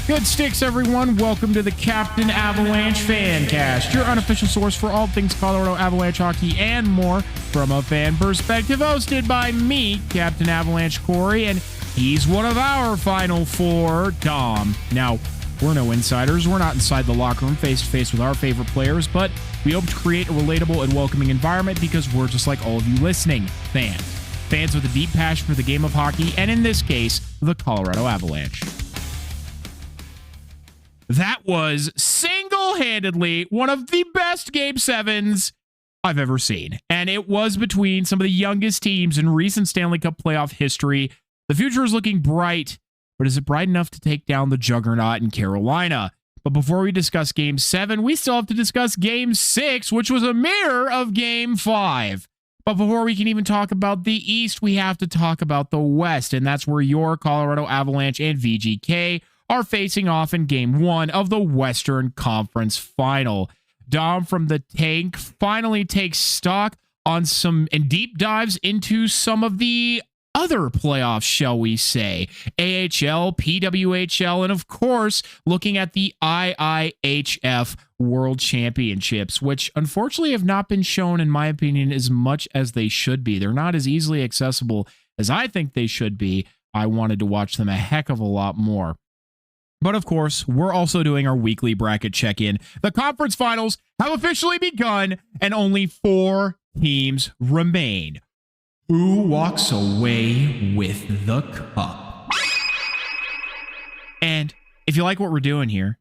Good sticks, everyone. Welcome to the Captain Avalanche Fancast, your unofficial source for all things Colorado Avalanche hockey and more from a fan perspective, hosted by me, Captain Avalanche Corey, and he's one of our Final Four, Dom. Now, we're no insiders. We're not inside the locker room face-to-face with our favorite players, but we hope to create a relatable and welcoming environment because we're just like all of you listening, fans. Fans with a deep passion for the game of hockey, and in this case, the Colorado Avalanche. That was single-handedly one of the best Game 7s I've ever seen. And it was between some of the youngest teams in recent Stanley Cup playoff history. The future is looking bright, but is it bright enough to take down the juggernaut in Carolina? But before we discuss Game 7, we still have to discuss Game 6, which was a mirror of Game 5. But before we can even talk about the East, we have to talk about the West, and that's where your Colorado Avalanche and VGK are facing off in Game 1 of the Western Conference Final. Dom from the tank finally takes stock on some and deep dives into some of the other playoffs, shall we say. AHL, PWHL, and of course, looking at the IIHF World Championships, which unfortunately have not been shown, in my opinion, as much as they should be. They're not as easily accessible as I think they should be. I wanted to watch them a heck of a lot more. But of course, we're also doing our weekly bracket check-in. The conference finals have officially begun, and only 4 teams remain. Who walks away with the cup? And if you like what we're doing here,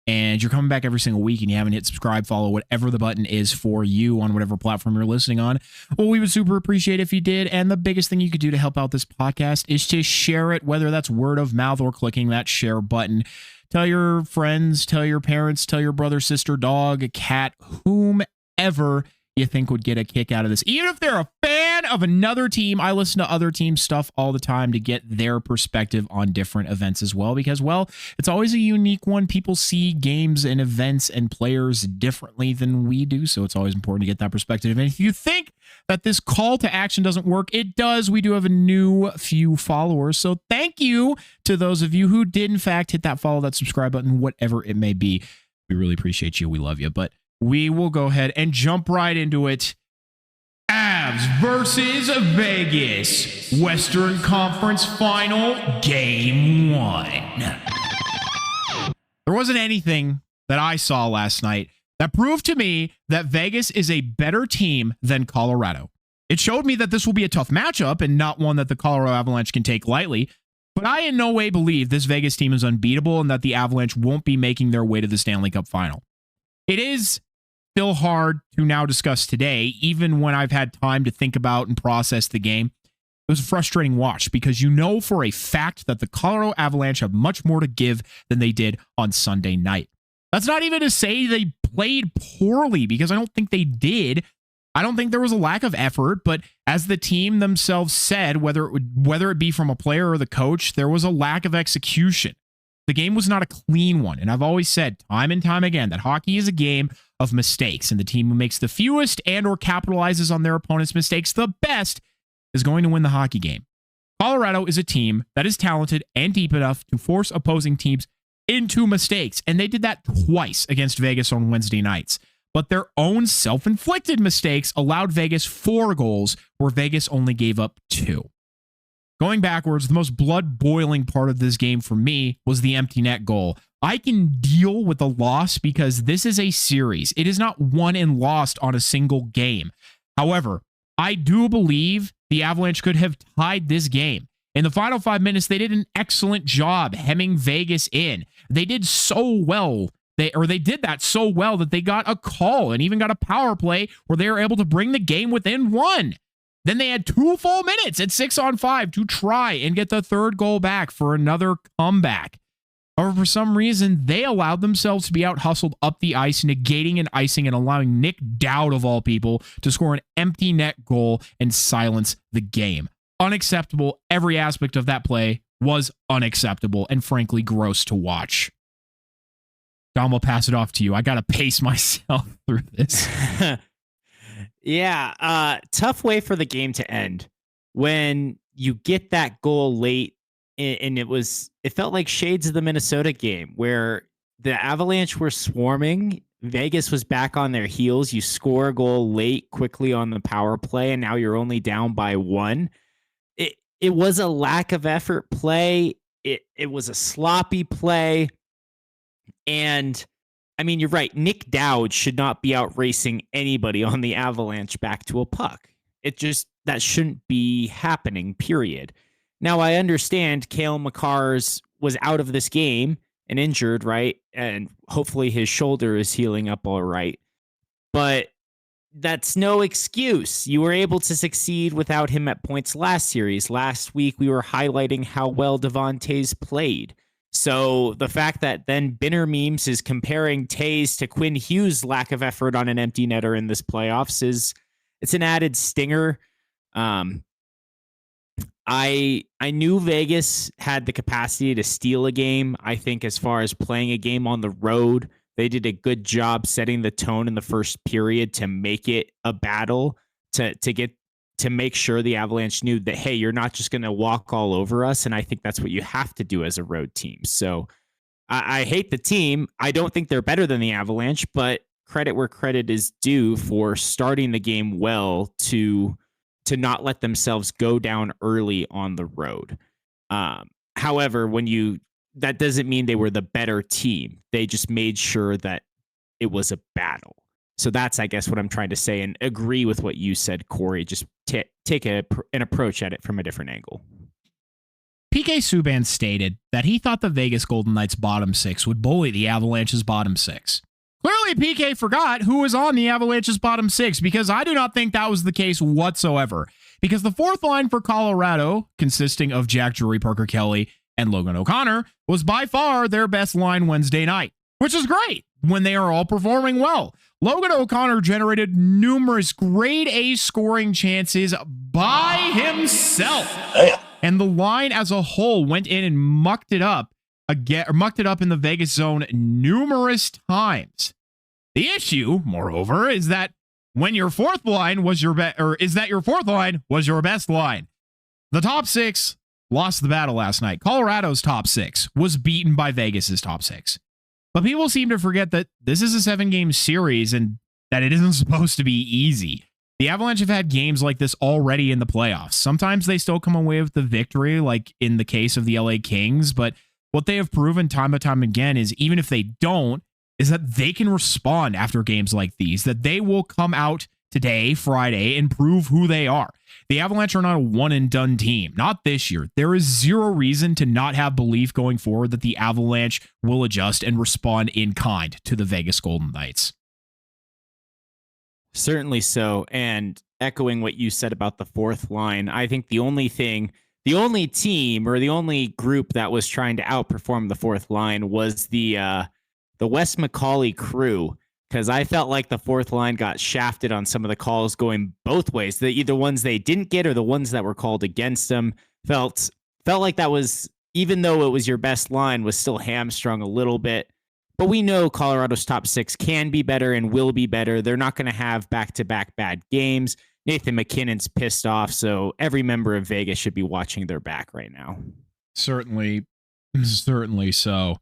and you're coming back every single week and you haven't hit subscribe, follow, whatever the button is for you on whatever platform you're listening on, well, we would super appreciate if you did. And the biggest thing you could do to help out this podcast is to share it, whether that's word of mouth or clicking that share button. Tell your friends, tell your parents, tell your brother, sister, dog, cat, whomever you think would get a kick out of this. Even if they're a fan of another team, I listen to other teams' stuff all the time to get their perspective on different events as well, because, well, it's always a unique one. People see games and events and players differently than we do, so it's always important to get that perspective. And if you think that this call to action doesn't work, it does. We do have a new few followers, so thank you to those of you who did, in fact, hit that follow, that subscribe button, whatever it may be. We really appreciate you. We love you, but we will go ahead and jump right into it. Avs versus Vegas. Western Conference Final, Game 1. There wasn't anything that I saw last night that proved to me that Vegas is a better team than Colorado. It showed me that this will be a tough matchup and not one that the Colorado Avalanche can take lightly. But I in no way believe this Vegas team is unbeatable and that the Avalanche won't be making their way to the Stanley Cup Final. It is still hard to now discuss today, even when I've had time to think about and process the game. It was a frustrating watch because you know for a fact that the Colorado Avalanche have much more to give than they did on Sunday night. That's not even to say they played poorly, because I don't think they did. I don't think there was a lack of effort, but as the team themselves said, whether it be from a player or the coach, there was a lack of execution. The game was not a clean one, and I've always said time and time again that hockey is a game of mistakes, and the team who makes the fewest and or capitalizes on their opponent's mistakes the best is going to win the hockey game. Colorado is a team that is talented and deep enough to force opposing teams into mistakes, and they did that twice against Vegas on Wednesday nights. But their own self-inflicted mistakes allowed Vegas 4 goals, where Vegas only gave up 2. Going backwards, the most blood-boiling part of this game for me was the empty net goal. I can deal with the loss because this is a series. It is not won and lost on a single game. However, I do believe the Avalanche could have tied this game. In the final 5 minutes, they did an excellent job hemming Vegas in. They did so well. They did that so well that they got a call and even got a power play where they were able to bring the game within 1. Then they had 2 full minutes at 6-on-5 to try and get the 3rd goal back for another comeback. However, for some reason, they allowed themselves to be out-hustled up the ice, negating an icing and allowing Nick Dowd, of all people, to score an empty net goal and silence the game. Unacceptable. Every aspect of that play was unacceptable and frankly gross to watch. Dom, will pass it off to you. I got to pace myself through this. Yeah, tough way for the game to end. When you get that goal late and it felt like shades of the Minnesota game where the Avalanche were swarming. Vegas was back on their heels. You score a goal late quickly on the power play, and now you're only down by 1. It was a lack of effort play. It was a sloppy play. And I mean, you're right. Nick Dowd should not be out racing anybody on the Avalanche back to a puck. That shouldn't be happening, period. Now, I understand Cale Makar's was out of this game and injured, right? And hopefully his shoulder is healing up all right. But that's no excuse. You were able to succeed without him at points last series. Last week, we were highlighting how well Devontae's played. So the fact that then Binner Memes is comparing Tays to Quinn Hughes' lack of effort on an empty netter in this playoffs it's an added stinger. I knew Vegas had the capacity to steal a game. I think as far as playing a game on the road, they did a good job setting the tone in the first period to make it a battle, to make sure the Avalanche knew that, hey, you're not just going to walk all over us. And I think that's what you have to do as a road team. So I hate the team. I don't think they're better than the Avalanche, but credit where credit is due for starting the game well to not let themselves go down early on the road. However, that doesn't mean they were the better team. They just made sure that it was a battle. So that's, I guess, what I'm trying to say, and agree with what you said, Corey. Just take an approach at it from a different angle. PK Subban stated that he thought the Vegas Golden Knights bottom 6 would bully the Avalanche's bottom 6. Clearly, PK forgot who was on the Avalanche's bottom 6, because I do not think that was the case whatsoever. Because the fourth line for Colorado, consisting of Jack Drury, Parker Kelly, and Logan O'Connor, was by far their best line Wednesday night, which is great when they are all performing well. Logan O'Connor generated numerous grade A scoring chances by himself. And the line as a whole went in and mucked it up in the Vegas zone numerous times. The issue, moreover, is that your fourth line was your best line. The top 6 lost the battle last night. Colorado's top 6 was beaten by Vegas's top 6. But people seem to forget that this is a 7-game series and that it isn't supposed to be easy. The Avalanche have had games like this already in the playoffs. Sometimes they still come away with the victory, like in the case of the LA Kings, but what they have proven time and time again is, even if they don't, is that they can respond after games like these, that they will come out today, Friday, and prove who they are. The Avalanche are not a one-and-done team. Not this year. There is zero reason to not have belief going forward that the Avalanche will adjust and respond in kind to the Vegas Golden Knights. Certainly so. And echoing what you said about the fourth line, I think the only team or the only group that was trying to outperform the fourth line was the Wes McCauley crew, because I felt like the fourth line got shafted on some of the calls going both ways. Either ones they didn't get or the ones that were called against them felt like that was, even though it was your best line, was still hamstrung a little bit. But we know Colorado's top 6 can be better and will be better. They're not going to have back-to-back bad games. Nathan McKinnon's pissed off, so every member of Vegas should be watching their back right now. Certainly so.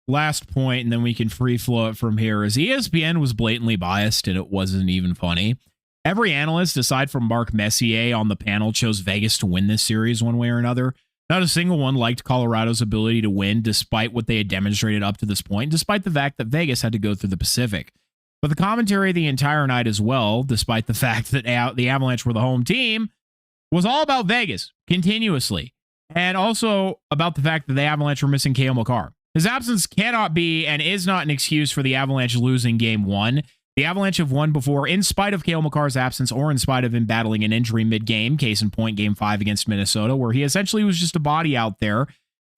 Last point, and then we can free flow it from here, is ESPN was blatantly biased, and it wasn't even funny. Every analyst, aside from Mark Messier on the panel, chose Vegas to win this series one way or another. Not a single one liked Colorado's ability to win, despite what they had demonstrated up to this point, despite the fact that Vegas had to go through the Pacific. But the commentary the entire night as well, despite the fact that the Avalanche were the home team, was all about Vegas, continuously. And also about the fact that the Avalanche were missing Cale Makar. His absence cannot be and is not an excuse for the Avalanche losing Game 1. The Avalanche have won before in spite of Cale Makar's absence or in spite of him battling an injury mid-game, case in point Game 5 against Minnesota, where he essentially was just a body out there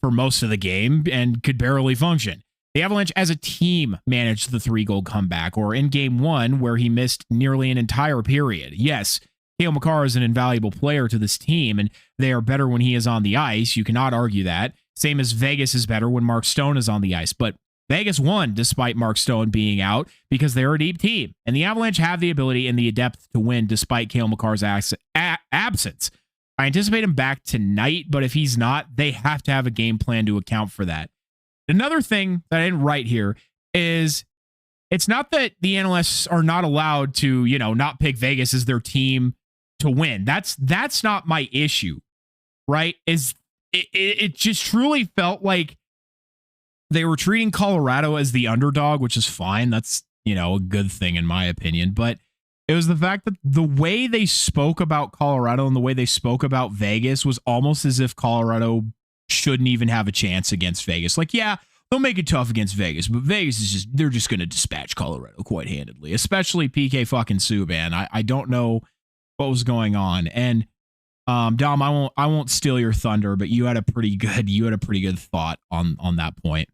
for most of the game and could barely function. The Avalanche as a team managed the 3-goal comeback, or in Game 1, where he missed nearly an entire period. Yes, Cale Makar is an invaluable player to this team, and they are better when he is on the ice. You cannot argue that. Same as Vegas is better when Mark Stone is on the ice. But Vegas won despite Mark Stone being out because they're a deep team. And the Avalanche have the ability and the depth to win despite Cale Makar's absence. I anticipate him back tonight, but if he's not, they have to have a game plan to account for that. Another thing that I didn't write here is it's not that the analysts are not allowed to, not pick Vegas as their team to win. That's not my issue, right? It just truly felt like they were treating Colorado as the underdog, which is fine. That's, a good thing in my opinion. But it was the fact that the way they spoke about Colorado and the way they spoke about Vegas was almost as if Colorado shouldn't even have a chance against Vegas. Like, yeah, they'll make it tough against Vegas, but Vegas is they're just going to dispatch Colorado quite handedly, especially PK fucking Subban. I don't know what was going on. And Dom, I won't steal your thunder, but you had a pretty good thought on that point.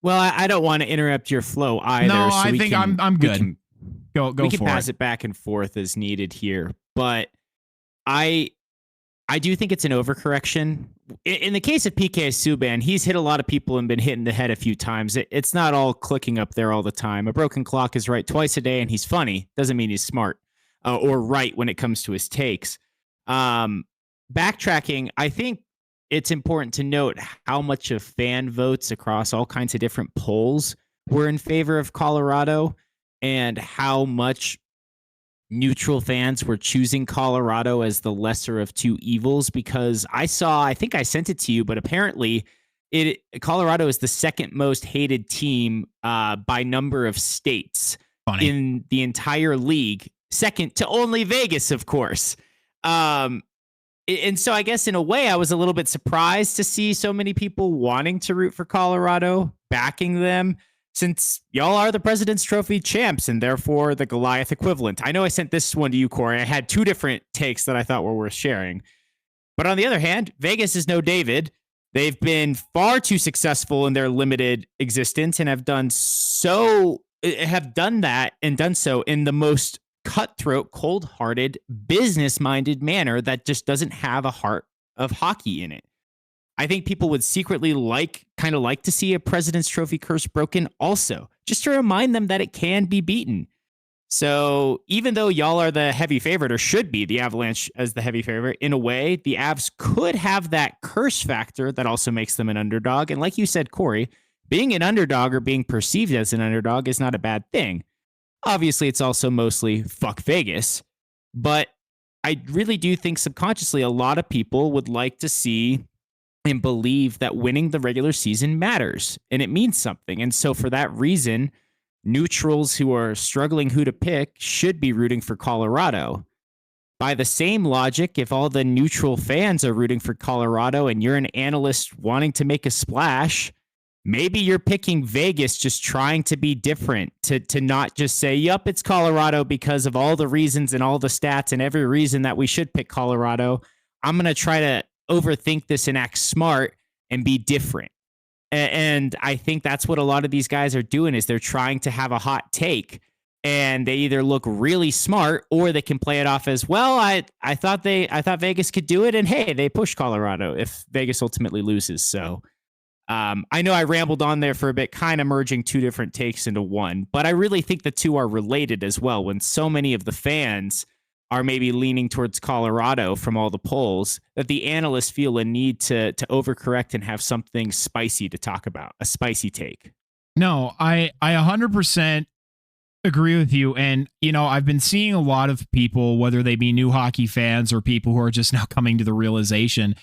Well, I don't want to interrupt your flow either. No, so I think I'm good. Go we can for pass it. it back and forth as needed here, but I do think it's an overcorrection. In the case of PK Subban, he's hit a lot of people and been hit in the head a few times. It's not all clicking up there all the time. A broken clock is right twice a day, and he's funny. Doesn't mean he's smart or right when it comes to his takes. Backtracking, I think it's important to note how much of fan votes across all kinds of different polls were in favor of Colorado and how much neutral fans were choosing Colorado as the lesser of two evils, because I think I sent it to you, but apparently Colorado is the second most hated team by number of states in the entire league, second to only Vegas, of course. And so I guess in a way I was a little bit surprised to see so many people wanting to root for Colorado, backing them, since y'all are the President's Trophy champs and therefore the Goliath equivalent. I know I sent this one to you, Corey. I had two different takes that I thought were worth sharing. But on the other hand, Vegas is no David. They've been far too successful in their limited existence and have done so in the most cutthroat, cold-hearted, business-minded manner that just doesn't have a heart of hockey in it. I think people would secretly kind of like to see a President's Trophy curse broken also, just to remind them that it can be beaten. So even though y'all are the heavy favorite, or should be the Avalanche as the heavy favorite, in a way, the Avs could have that curse factor that also makes them an underdog. And like you said, Corey, being an underdog or being perceived as an underdog is not a bad thing. Obviously, it's also mostly fuck Vegas, but I really do think subconsciously a lot of people would like to see and believe that winning the regular season matters and it means something. And so for that reason, neutrals who are struggling who to pick should be rooting for Colorado. By the same logic, if all the neutral fans are rooting for Colorado and you're an analyst wanting to make a splash, maybe you're picking Vegas just trying to be different, to not just say, yup, it's Colorado because of all the reasons and all the stats and every reason that we should pick Colorado. I'm going to try to overthink this and act smart and be different. And I think that's what a lot of these guys are doing, is they're trying to have a hot take, and they either look really smart or they can play it off as, well, I thought Vegas could do it, and hey, they pushed Colorado if Vegas ultimately loses. So I know I rambled on there for a bit, kind of merging two different takes into one, but I really think the two are related as well, when so many of the fans are maybe leaning towards Colorado from all the polls, that the analysts feel a need to overcorrect and have something spicy to talk about, a spicy take. No, I 100% agree with you. And, I've been seeing a lot of people, whether they be new hockey fans or people who are just now coming to the realization,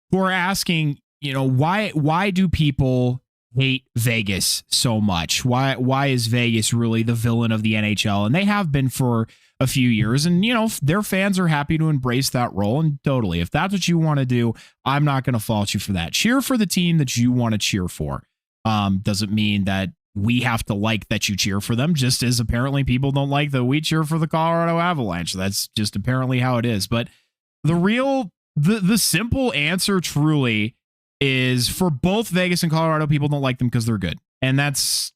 who are asking, why do people hate Vegas so much? Why is Vegas really the villain of the NHL? And they have been for a few years, and their fans are happy to embrace that role. And totally, if that's what you want to do, I'm not going to fault you for that. Cheer for the team that you want to cheer for. Doesn't mean that we have to like that you cheer for them, just as apparently people don't like that we cheer for the Colorado Avalanche. That's just apparently how it is. But the simple answer truly is, for both Vegas and Colorado, people don't like them because they're good. And that's,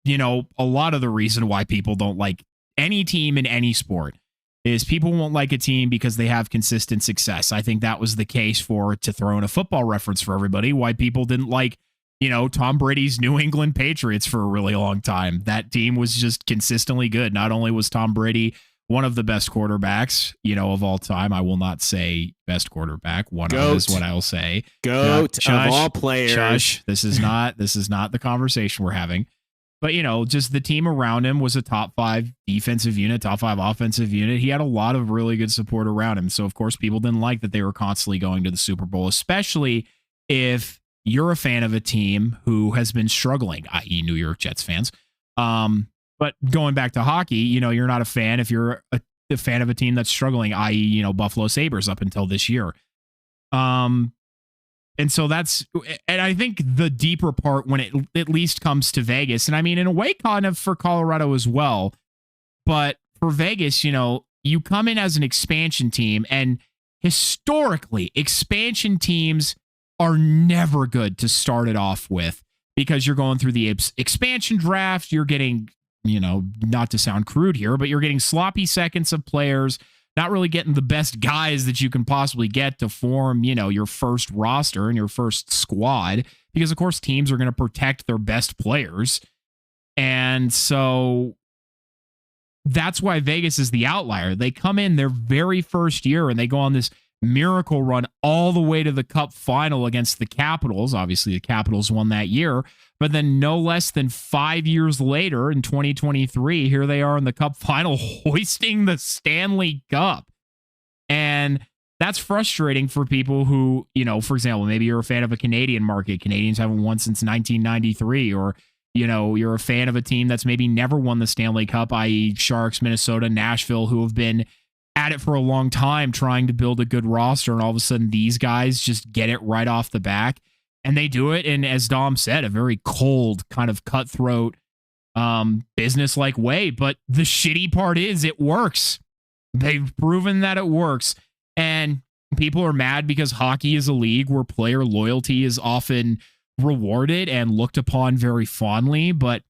a lot of the reason why people don't like any team in any sport, is people won't like a team because they have consistent success. I think that was the case to throw in a football reference for everybody, why people didn't like, Tom Brady's New England Patriots for a really long time. That team was just consistently good. Not only was Tom Brady one of the best quarterbacks, of all time. I will not say best quarterback. One Goat. of is what I will say. Goat Shush, of all players. Shush. This is not the conversation we're having. But, just the team around him was a top 5 defensive unit, top 5 offensive unit. He had a lot of really good support around him. So, of course, people didn't like that they were constantly going to the Super Bowl, especially if you're a fan of a team who has been struggling, i.e. New York Jets fans. But going back to hockey, you're not a fan if you're a fan of a team that's struggling, i.e., Buffalo Sabres up until this year. And so and I think the deeper part when it at least comes to Vegas, and I mean, in a way, kind of for Colorado as well, but for Vegas, you come in as an expansion team, and historically, expansion teams are never good to start it off with because you're going through the expansion draft, you're getting, not to sound crude here, but you're getting sloppy seconds of players, not really getting the best guys that you can possibly get to form, your first roster and your first squad, because of course teams are going to protect their best players. And so that's why Vegas is the outlier. They come in their very first year and they go on this miracle run all the way to the Cup final against the Capitals. Obviously, the Capitals won that year, but then no less than 5 years later in 2023, here they are in the Cup final hoisting the Stanley Cup. And that's frustrating for people who, for example, maybe you're a fan of a Canadian market. Canadians haven't won since 1993, or, you're a fan of a team that's maybe never won the Stanley Cup, i.e. Sharks, Minnesota, Nashville, who have been at it for a long time trying to build a good roster, and all of a sudden these guys just get it right off the back, and they do it in, as Dom said, a very cold, kind of cutthroat, business-like way. But the shitty part is it works. They've proven that it works, and people are mad because hockey is a league where player loyalty is often rewarded and looked upon very fondly, but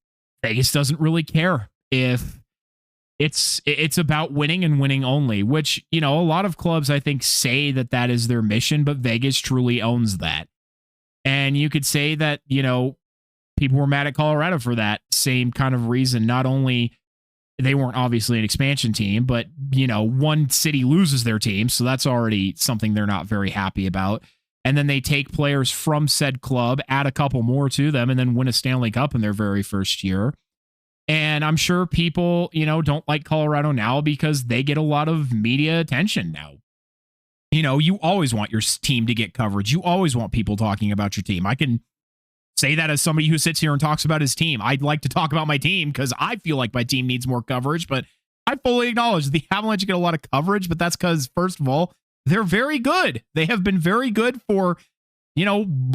Vegas doesn't really care if it's about winning and winning only, which, a lot of clubs, I think, say that is their mission, but Vegas truly owns that. And you could say that, people were mad at Colorado for that same kind of reason. Not only they weren't obviously an expansion team, but, one city loses their team. So that's already something they're not very happy about. And then they take players from said club, add a couple more to them, and then win a Stanley Cup in their very first year. And I'm sure people, don't like Colorado now because they get a lot of media attention now. You always want your team to get coverage. You always want people talking about your team. I can say that as somebody who sits here and talks about his team. I'd like to talk about my team because I feel like my team needs more coverage, but I fully acknowledge the Avalanche get a lot of coverage, but that's because, first of all, they're very good. They have been very good for,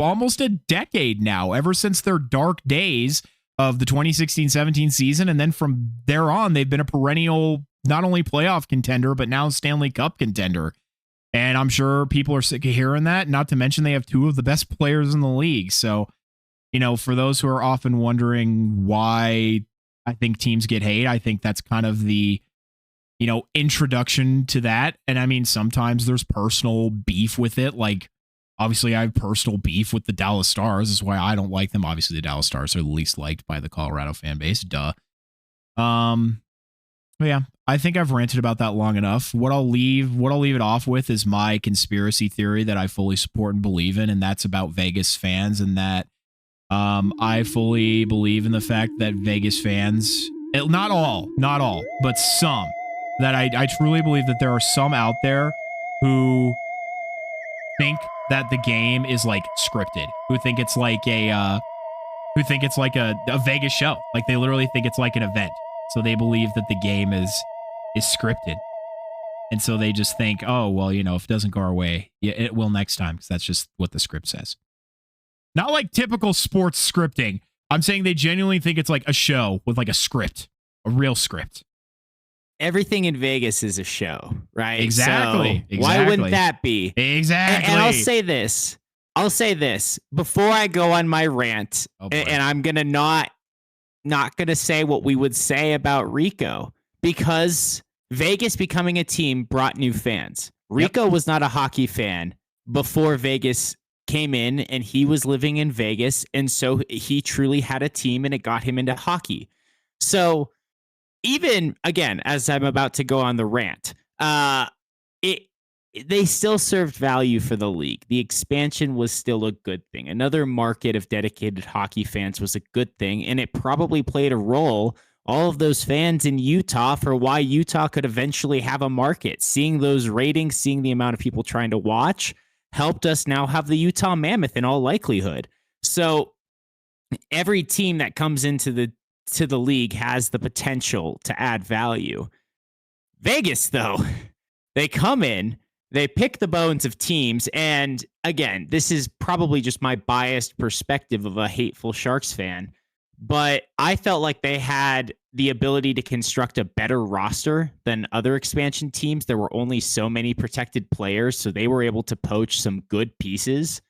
almost a decade now, ever since their dark days of the 2016-17 season. And then from there on, they've been a perennial, not only playoff contender, but now Stanley Cup contender. And I'm sure people are sick of hearing that, not to mention they have 2 of the best players in the league. So, for those who are often wondering why I think teams get hate, I think that's kind of the, introduction to that. And I mean, sometimes there's personal beef with it. Like, obviously, I have personal beef with the Dallas Stars. That's why I don't like them. Obviously, the Dallas Stars are the least liked by the Colorado fan base. Duh. But yeah, I think I've ranted about that long enough. What I'll leave it off with is my conspiracy theory that I fully support and believe in, and that's about Vegas fans, and that I fully believe in the fact that Vegas fans, not all, but some, that I truly believe that there are some out there who think that the game is like scripted, who think it's like a Vegas show. Like they literally think it's like an event. So they believe that the game is scripted. And so they just think, oh, well, if it doesn't go our way, yeah, it will next time, because that's just what the script says. Not like typical sports scripting. I'm saying they genuinely think it's like a show with like a script, a real script. Everything in Vegas is a show, right? Exactly. So why wouldn't that be? Exactly. And I'll say this before I go on my rant, and I'm gonna not gonna say what we would say about Rico, because Vegas becoming a team brought new fans. Rico was not a hockey fan before Vegas came in, and he was living in Vegas, and so he truly had a team, and it got him into hockey. So even again, as I'm about to go on the rant, it they still served value for the league. The expansion was still a good thing. Another market of dedicated hockey fans was a good thing, and it probably played a role, all of those fans in Utah, for why Utah could eventually have a market. Seeing those ratings, seeing the amount of people trying to watch, helped us now have the Utah Mammoth in all likelihood. So every team that comes into the league has the potential to add value. Vegas, though, they come in, they pick the bones of teams. And again, this is probably just my biased perspective of a hateful Sharks fan, but I felt like they had the ability to construct a better roster than other expansion teams. There were only so many protected players, so they were able to poach some good pieces.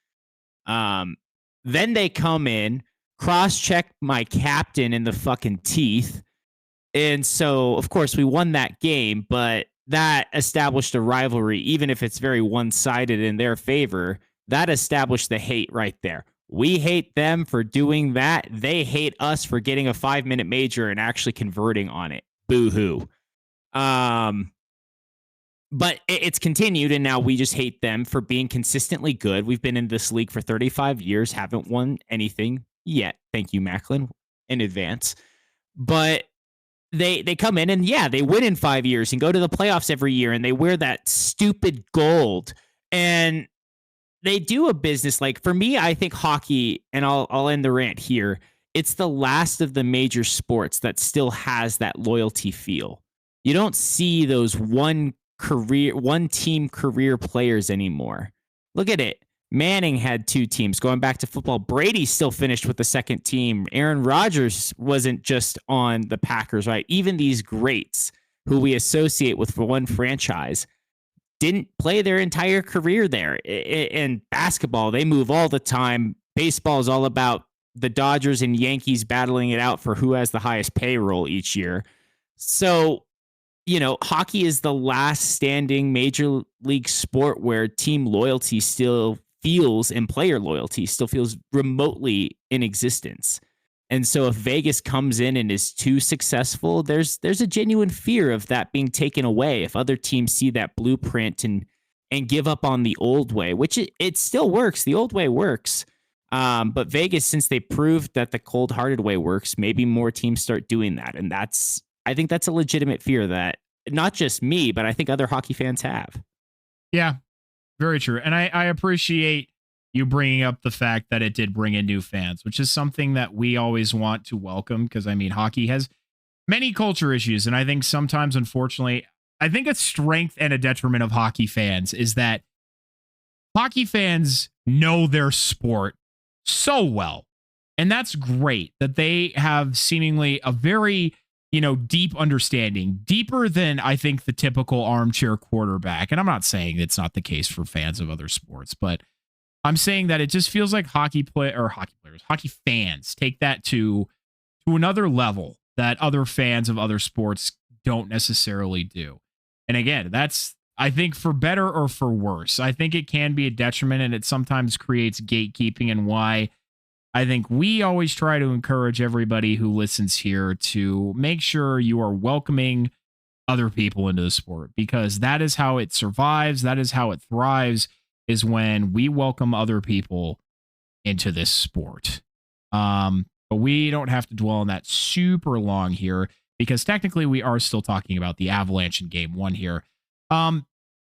Then they come in, cross-check my captain in the fucking teeth. And so, of course, we won that game, but that established a rivalry, even if it's very one-sided in their favor. That established the hate right there. We hate them for doing that. They hate us for getting a 5-minute major and actually converting on it. Boo-hoo. But it's continued, and now we just hate them for being consistently good. We've been in this league for 35 years, haven't won anything yet. Thank you, MacLeod, in advance. But they come in and, yeah, they win in 5 years and go to the playoffs every year, and they wear that stupid gold. And they do a business. Like, for me, I think hockey, and I'll end the rant here, it's the last of the major sports that still has that loyalty feel. You don't see those one team career players anymore. Look at it. Manning had 2 teams. Going back to football, Brady still finished with the second team. Aaron Rodgers wasn't just on the Packers, right? Even these greats who we associate with for one franchise didn't play their entire career there. In basketball, they move all the time. Baseball is all about the Dodgers and Yankees battling it out for who has the highest payroll each year. So, hockey is the last standing major league sport where team loyalty still feels, and player loyalty still feels remotely in existence. And so if Vegas comes in and is too successful, there's a genuine fear of that being taken away if other teams see that blueprint and give up on the old way, which it still works. The old way works. But Vegas, since they proved that the cold-hearted way works, maybe more teams start doing that. And I think that's a legitimate fear that not just me, but I think other hockey fans have. Yeah, very true. And I appreciate you bringing up the fact that it did bring in new fans, which is something that we always want to welcome, because, I mean, hockey has many culture issues. And I think sometimes, unfortunately, I think a strength and a detriment of hockey fans is that hockey fans know their sport so well. And that's great that they have seemingly a very deep understanding, deeper than I think the typical armchair quarterback. And I'm not saying it's not the case for fans of other sports, but I'm saying that it just feels like hockey fans take that to another level that other fans of other sports don't necessarily do. And again, that's, I think, for better or for worse. I think it can be a detriment, and it sometimes creates gatekeeping, and why I think we always try to encourage everybody who listens here to make sure you are welcoming other people into the sport, because that is how it survives. That is how it thrives, is when we welcome other people into this sport. But we don't have to dwell on that super long here, because technically we are still talking about the Avalanche in game 1 here.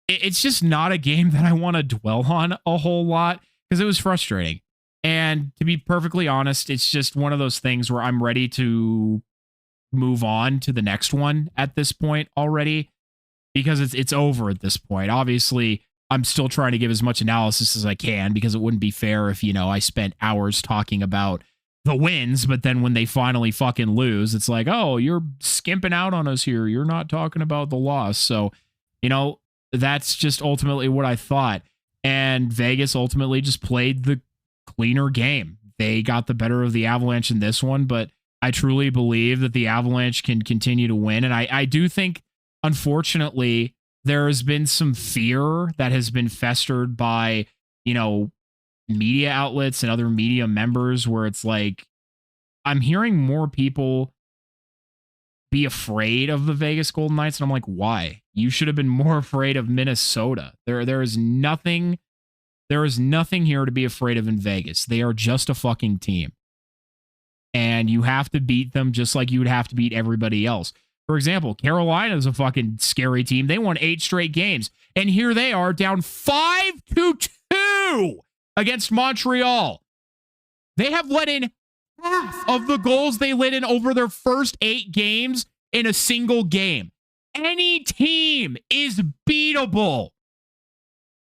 It's just not a game that I want to dwell on a whole lot, because it was frustrating. And to be perfectly honest, it's just one of those things where I'm ready to move on to the next one at this point already, because it's over at this point. Obviously, I'm still trying to give as much analysis as I can, because it wouldn't be fair if, I spent hours talking about the wins, but then when they finally fucking lose, it's like, oh, you're skimping out on us here. You're not talking about the loss. So, that's just ultimately what I thought. And Vegas ultimately just played the cleaner game. They got the better of the Avalanche in this one, but I truly believe that the Avalanche can continue to win. And I do think, unfortunately, there has been some fear that has been festered by, media outlets and other media members, where it's like, I'm hearing more people be afraid of the Vegas Golden Knights. And I'm like, why? You should have been more afraid of Minnesota. There is nothing here to be afraid of in Vegas. They are just a fucking team. And you have to beat them just like you would have to beat everybody else. For example, Carolina is a fucking scary team. They won 8 straight games. And here they are down 5-2 against Montreal. They have let in half of the goals they let in over their first 8 games in a single game. Any team is beatable.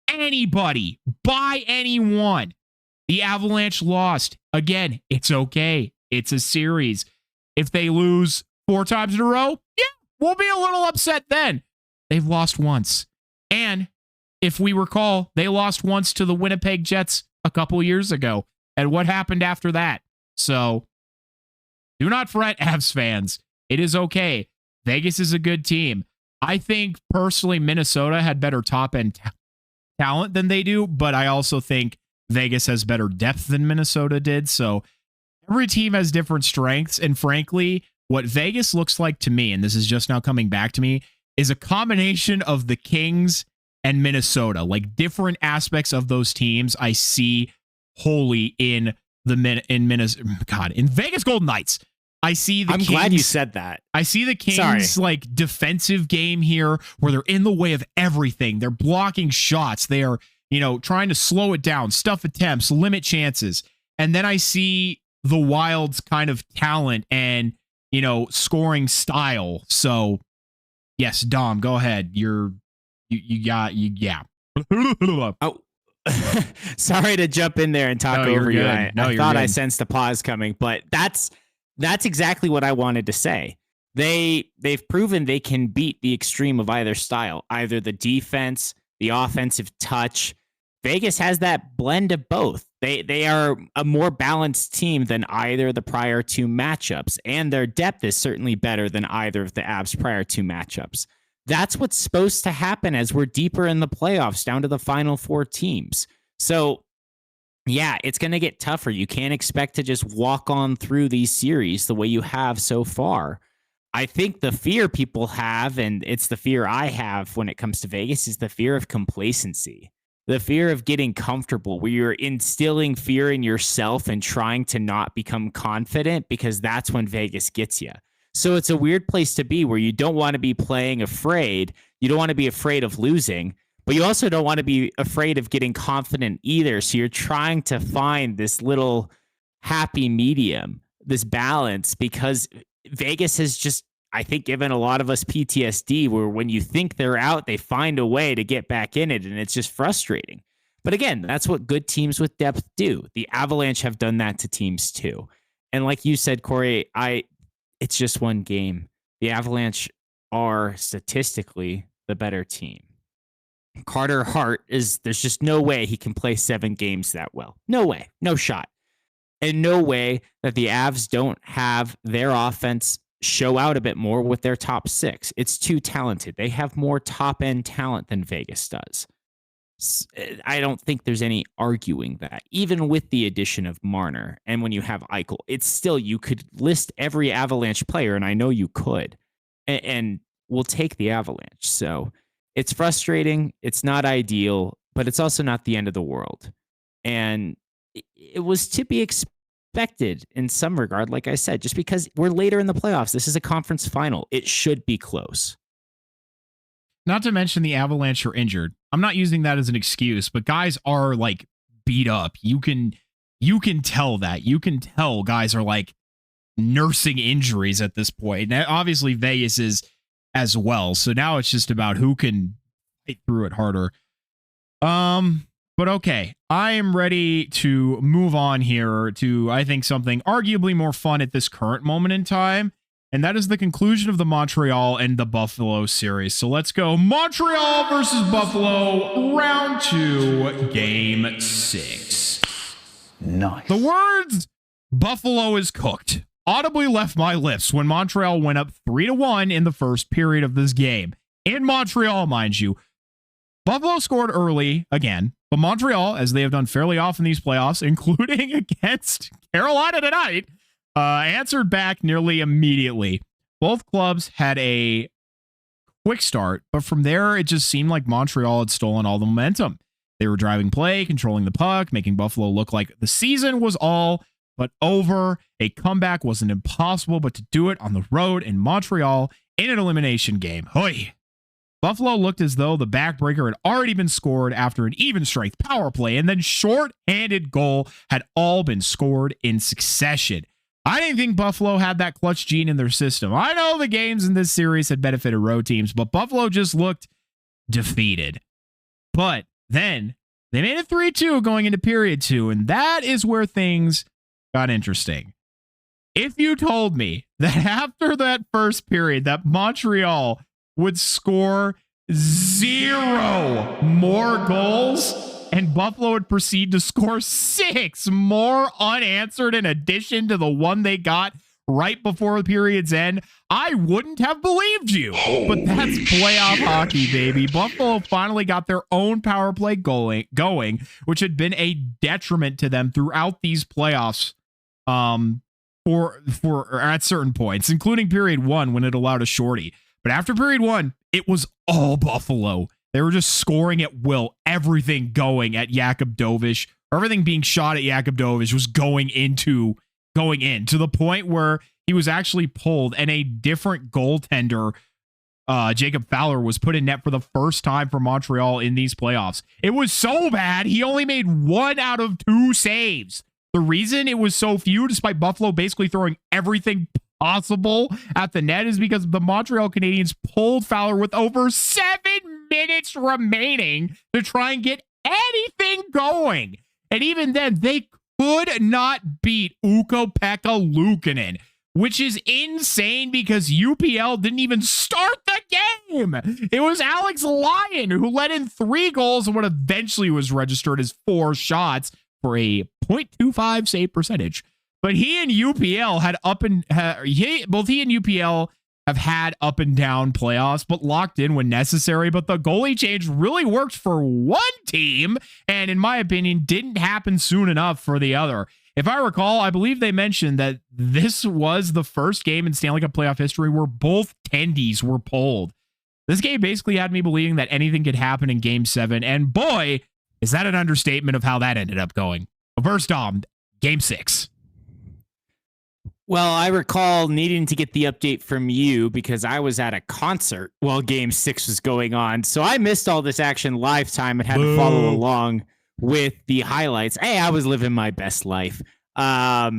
Anybody, by anyone. The Avalanche lost. Again, it's okay. It's a series. If they lose 4 times in a row, yeah, we'll be a little upset then. They've lost once. And if we recall, they lost once to the Winnipeg Jets a couple years ago. And what happened after that? So do not fret, Avs fans. It is okay. Vegas is a good team. I think personally Minnesota had better top-end talent than they do, but I also think Vegas has better depth than Minnesota did. So every team has different strengths. And frankly, what Vegas looks like to me, and this is just now coming back to me, is a combination of the Kings and Minnesota. Like different aspects of those teams I see wholly in Vegas Golden Knights. I see the Kings. I'm glad you said that. I see the Kings like defensive game here where they're in the way of everything. They're blocking shots. They are, trying to slow it down, stuff attempts, limit chances. And then I see the Wild's kind of talent and, scoring style. So yes, Dom, go ahead. Yeah. Oh, sorry to jump in there and talk over you. I thought I sensed a pause coming, but that's exactly what I wanted to say. They've proven they can beat the extreme of either style, either the defense, the offensive touch. Vegas has that blend of both. They are a more balanced team than either of the prior 2 matchups, and their depth is certainly better than either of the Avs' prior 2 matchups. That's what's supposed to happen as we're deeper in the playoffs, down to the final 4 teams. So yeah, it's going to get tougher. You can't expect to just walk on through these series the way you have so far. I think the fear people have, and it's the fear I have when it comes to Vegas, is the fear of complacency. The fear of getting comfortable, where you're instilling fear in yourself and trying to not become confident, because that's when Vegas gets you. So it's a weird place to be, where you don't want to be playing afraid. You don't want to be afraid of losing, but you also don't want to be afraid of getting confident either. So you're trying to find this little happy medium, this balance, because Vegas has just, I think, given a lot of us PTSD, where when you think they're out, they find a way to get back in it, and it's just frustrating. But again, that's what good teams with depth do. The Avalanche have done that to teams too. And like you said, Corey, it's just one game. The Avalanche are statistically the better team. Carter Hart there's just no way he can play 7 games that well. No way. No shot. And no way that the Avs don't have their offense show out a bit more with their top 6. It's too talented. They have more top-end talent than Vegas does. I don't think there's any arguing that. Even with the addition of Marner, and when you have Eichel, it's still, you could list every Avalanche player, and I know you could, and we'll take the Avalanche. So it's frustrating. It's not ideal, but it's also not the end of the world. And it was to be expected in some regard, like I said, just because we're later in the playoffs. This is a conference final. It should be close. Not to mention the Avalanche are injured. I'm not using that as an excuse, but guys are like beat up. You can tell that. You can tell guys are like nursing injuries at this point. And obviously Vegas is as well. So now it's just about who can fight through it harder. But okay, I am ready to move on here to, I think, something arguably more fun at this current moment in time. And that is the conclusion of the Montreal and the Buffalo series. So let's go. Montreal versus Buffalo, round 2, game 6. Nice. The words "Buffalo is cooked" audibly left my lips when Montreal went up 3-1 in the first period of this game. In Montreal, mind you. Buffalo scored early again, but Montreal, as they have done fairly often in these playoffs, including against Carolina tonight, answered back nearly immediately. Both clubs had a quick start, but from there, it just seemed like Montreal had stolen all the momentum. They were driving play, controlling the puck, making Buffalo look like the season was all but over. A comeback wasn't impossible, but to do it on the road in Montreal in an elimination game. Hoy. Buffalo looked as though the backbreaker had already been scored after an even strength power play, and then short-handed goal had all been scored in succession. I didn't think Buffalo had that clutch gene in their system. I know the games in this series had benefited road teams, but Buffalo just looked defeated. But then they made it 3-2 going into period 2, and that is where things got interesting. If you told me that after that first period that Montreal would score 0 more goals and Buffalo would proceed to score 6 more unanswered in addition to the one they got right before the period's end, I wouldn't have believed you. But that's playoff hockey, baby. Buffalo finally got their own power play going, which had been a detriment to them throughout these playoffs for at certain points, including period 1 when it allowed a shorty. But after period 1, it was all Buffalo. They were just scoring at will, everything going at Jakub Dovish, everything being shot at Jakub Dovish was going in to the point where he was actually pulled and a different goaltender, Jacob Fowler, was put in net for the first time for Montreal in these playoffs. It was so bad, he only made 1 out of 2 saves. The reason it was so few, despite Buffalo basically throwing everything possible at the net, is because the Montreal Canadiens pulled Fowler with over 7 minutes remaining to try and get anything going. And even then, they could not beat Ukko-Pekka Luukkonen, which is insane because UPL didn't even start the game. It was Alex Lyon who let in 3 goals and what eventually was registered as 4 shots for a .25 save percentage. But he and UPL had both he and UPL have had up and down playoffs, but locked in when necessary. But the goalie change really worked for one team, and in my opinion, didn't happen soon enough for the other. If I recall, I believe they mentioned that this was the first game in Stanley Cup playoff history where both tendies were pulled. This game basically had me believing that anything could happen in Game 7, and boy, is that an understatement of how that ended up going. First on, Game 6. Well, I recall needing to get the update from you because I was at a concert while Game 6 was going on. So I missed all this action live time and had to follow along with the highlights. Hey, I was living my best life. But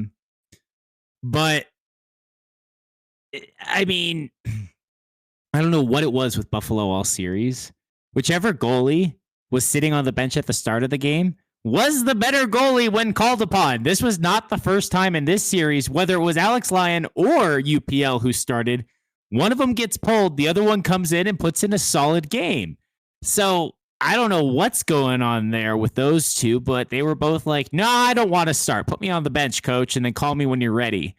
I mean, I don't know what it was with Buffalo all series. Whichever goalie was sitting on the bench at the start of the game was the better goalie when called upon. This was not the first time in this series, whether it was Alex Lyon or UPL who started, one of them gets pulled, the other one comes in and puts in a solid game. So I don't know what's going on there with those two, but they were both like, no, I don't want to start. Put me on the bench, coach, and then call me when you're ready.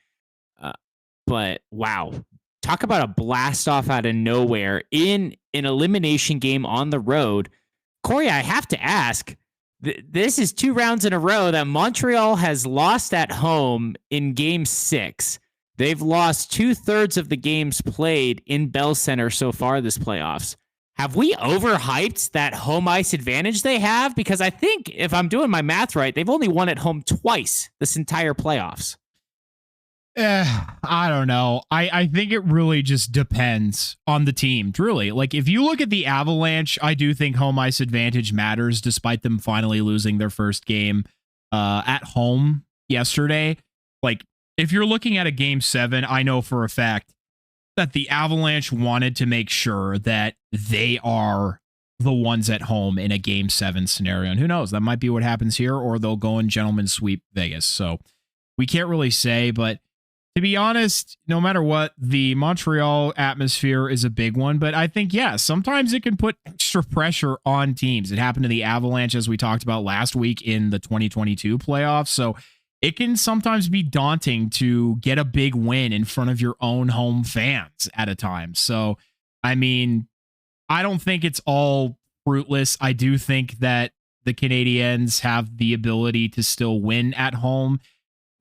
But wow, talk about a blast off out of nowhere in an elimination game on the road. Corey, I have to ask, this is 2 rounds in a row that Montreal has lost at home in Game 6. They've lost 2/3 of the games played in Bell Center so far this playoffs. Have we overhyped that home ice advantage they have? Because I think, if I'm doing my math right, they've only won at home twice this entire playoffs. I don't know. I think it really just depends on the team, truly. Like, if you look at the Avalanche, I do think home ice advantage matters, despite them finally losing their first game at home yesterday. Like, if you're looking at a Game 7, I know for a fact that the Avalanche wanted to make sure that they are the ones at home in a Game 7 scenario. And who knows, that might be what happens here, or they'll go and gentlemen sweep Vegas. So we can't really say, but to be honest, no matter what, the Montreal atmosphere is a big one. But I think, yeah, sometimes it can put extra pressure on teams. It happened to the Avalanche, as we talked about last week in the 2022 playoffs. So it can sometimes be daunting to get a big win in front of your own home fans at a time. So, I mean, I don't think it's all fruitless. I do think that the Canadiens have the ability to still win at home.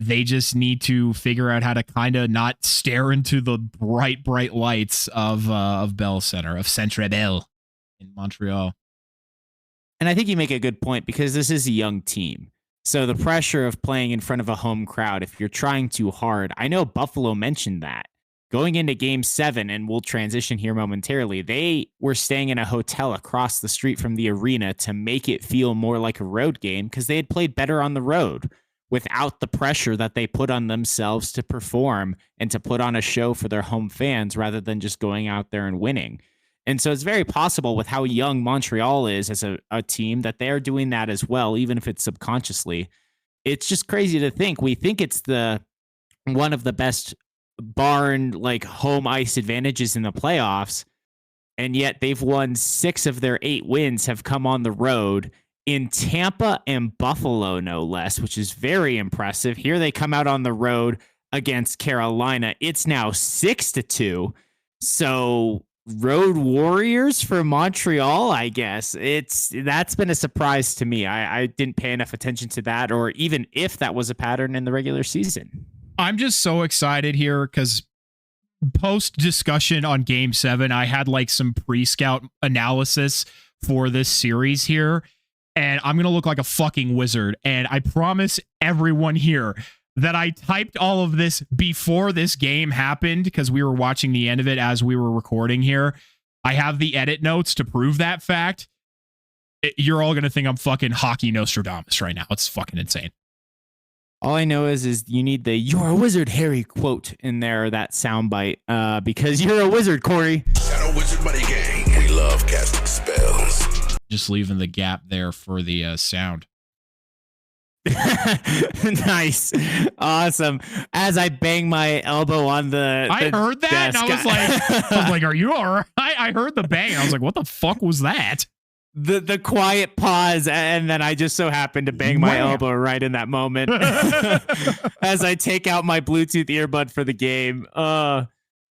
They just need to figure out how to kind of not stare into the bright, bright lights of Bell Center, of Centre Bell in Montreal. And I think you make a good point because this is a young team. So the pressure of playing in front of a home crowd, if you're trying too hard, I know Buffalo mentioned that. Going into game 7, and we'll transition here momentarily, they were staying in a hotel across the street from the arena to make it feel more like a road game because they had played better on the road without the pressure that they put on themselves to perform and to put on a show for their home fans rather than just going out there and winning. And so it's very possible with how young Montreal is as a team that they're doing that as well, even if it's subconsciously. It's just crazy to think. We think it's one of the best barn like home ice advantages in the playoffs, and yet they've won 6 of their 8 wins have come on the road in Tampa and Buffalo, no less, which is very impressive. Here they come out on the road against Carolina. It's now 6-2. So road warriors for Montreal, I guess. That's been a surprise to me. I didn't pay enough attention to that, or even if that was a pattern in the regular season. I'm just so excited here because post discussion on game 7, I had like some pre-scout analysis for this series here, and I'm going to look like a fucking wizard. And I promise everyone here that I typed all of this before this game happened because we were watching the end of it as we were recording here. I have the edit notes to prove that fact. You're all going to think I'm fucking hockey Nostradamus right now. It's fucking insane. All I know is you need the "You're a wizard, Harry" quote in there, that soundbite, because you're a wizard, Corey. Shadow Wizard Buddy Gang. We love casting spells. Just leaving the gap there for the sound. Nice. Awesome. As I bang my elbow on I heard that desk. and I was like, are you all right? I heard the bang. I was like, what the fuck was that? The quiet pause, and then I just so happened to bang my elbow right in that moment as I take out my Bluetooth earbud for the game.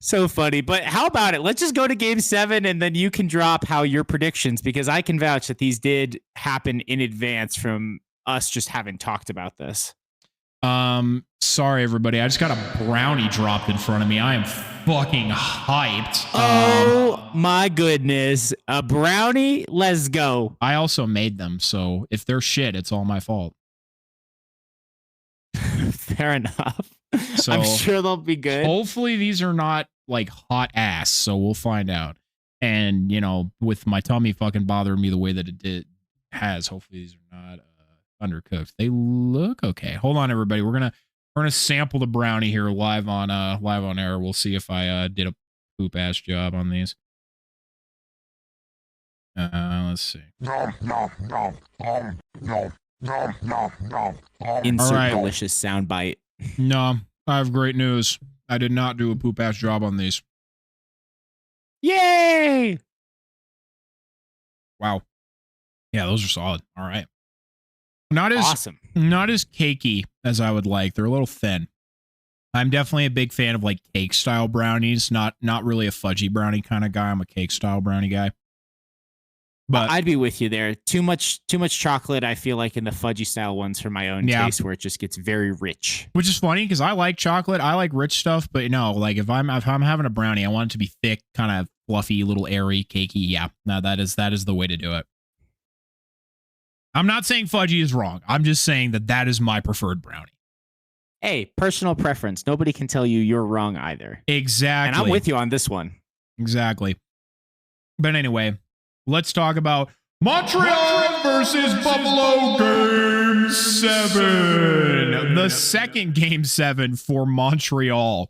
So funny. But how about it? Let's just go to game 7, and then you can drop how your predictions, because I can vouch that these did happen in advance from us just having talked about this. Sorry everybody, I just got a brownie dropped in front of me. I am fucking hyped. Oh my goodness, a brownie. Let's go. I also made them, so if they're shit, it's all my fault. Fair enough. So I'm sure they'll be good. Hopefully these are not like hot ass, so we'll find out. And you know, with my tummy fucking bothering me the way that it hopefully these are not undercooked. They look okay. Hold on everybody, we're gonna sample the brownie here live on air. We'll see if I did a poop ass job on these. Let's see. Insert right. delicious soundbite. No, I have great news. I did not do a poop ass job on these. Yay! Wow. Yeah, those are solid. All right. Not as awesome. Not as cakey as I would like. They're a little thin. I'm definitely a big fan of like cake style brownies. Not really a fudgy brownie kind of guy. I'm a cake style brownie guy. But I'd be with you there. Too much chocolate, I feel like, in the fudgy style ones for my own taste, where it just gets very rich. Which is funny because I like chocolate. I like rich stuff, but no, like if I'm having a brownie, I want it to be thick, kind of fluffy, little airy, cakey. Yeah, no, that is the way to do it. I'm not saying fudgy is wrong. I'm just saying that is my preferred brownie. Hey, personal preference. Nobody can tell you you're wrong either. Exactly. And I'm with you on this one. Exactly. But anyway, let's talk about Montreal versus Buffalo Game 7. The second Game 7 for Montreal.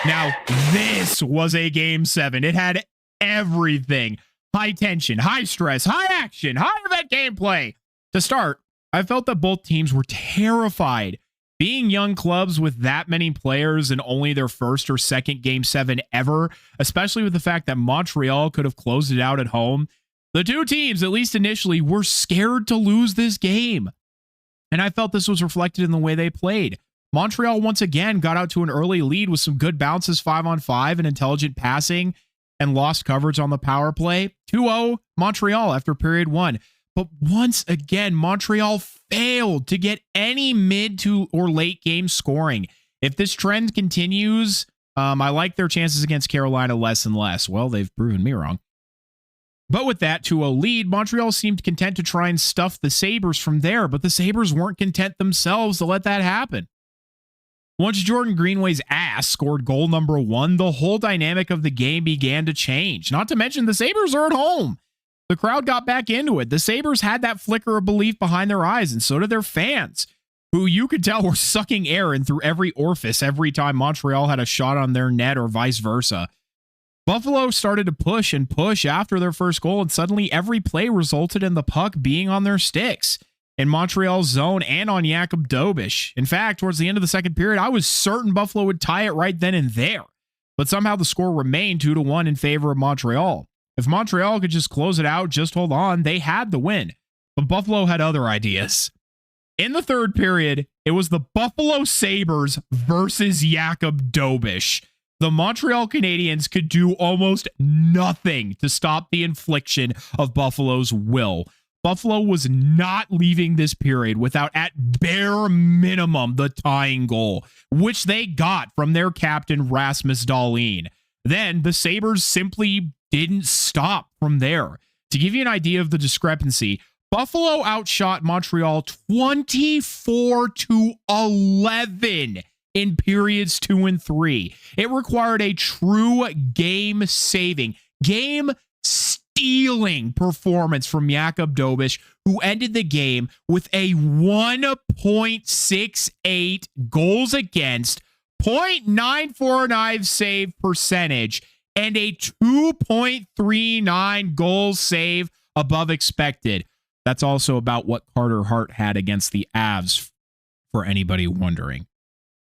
Now, this was a Game 7. It had everything. High tension, high stress, high action, high event gameplay. To start, I felt that both teams were terrified. Being young clubs with that many players and only their first or second Game 7 ever, especially with the fact that Montreal could have closed it out at home, the two teams, at least initially, were scared to lose this game. And I felt this was reflected in the way they played. Montreal once again got out to an early lead with some good bounces 5-on-5 and intelligent passing, and lost coverage on the power play. 2-0 Montreal after period 1. But once again, Montreal failed to get any mid to or late game scoring. If this trend continues, I like their chances against Carolina less and less. Well, they've proven me wrong. But with that 2-0 lead, Montreal seemed content to try and stuff the Sabres from there, but the Sabres weren't content themselves to let that happen. Once Jordan Greenway's ass scored goal number 1, the whole dynamic of the game began to change. Not to mention the Sabres are at home. The crowd got back into it. The Sabres had that flicker of belief behind their eyes, and so did their fans, who you could tell were sucking air in through every orifice every time Montreal had a shot on their net or vice versa. Buffalo started to push and push after their first goal, and suddenly every play resulted in the puck being on their sticks, in Montreal's zone and on Jakub Dobish. In fact, towards the end of the second period, I was certain Buffalo would tie it right then and there, but somehow the score remained 2-1 in favor of Montreal. If Montreal could just close it out, just hold on, they had the win. But Buffalo had other ideas. In the third period, it was the Buffalo Sabres versus Jakub Dobish. The Montreal Canadiens could do almost nothing to stop the infliction of Buffalo's will. Buffalo was not leaving this period without, at bare minimum, the tying goal, which they got from their captain, Rasmus Dahlin. Then the Sabres simply didn't stop from there. To give you an idea of the discrepancy, Buffalo outshot Montreal 24-11 in periods 2 and 3. It required a true game-saving, game-stealing performance from Jakub Dobish, who ended the game with a 1.68 goals against, .949 save percentage, and a 2.39 goals save above expected. That's also about what Carter Hart had against the Avs, for anybody wondering.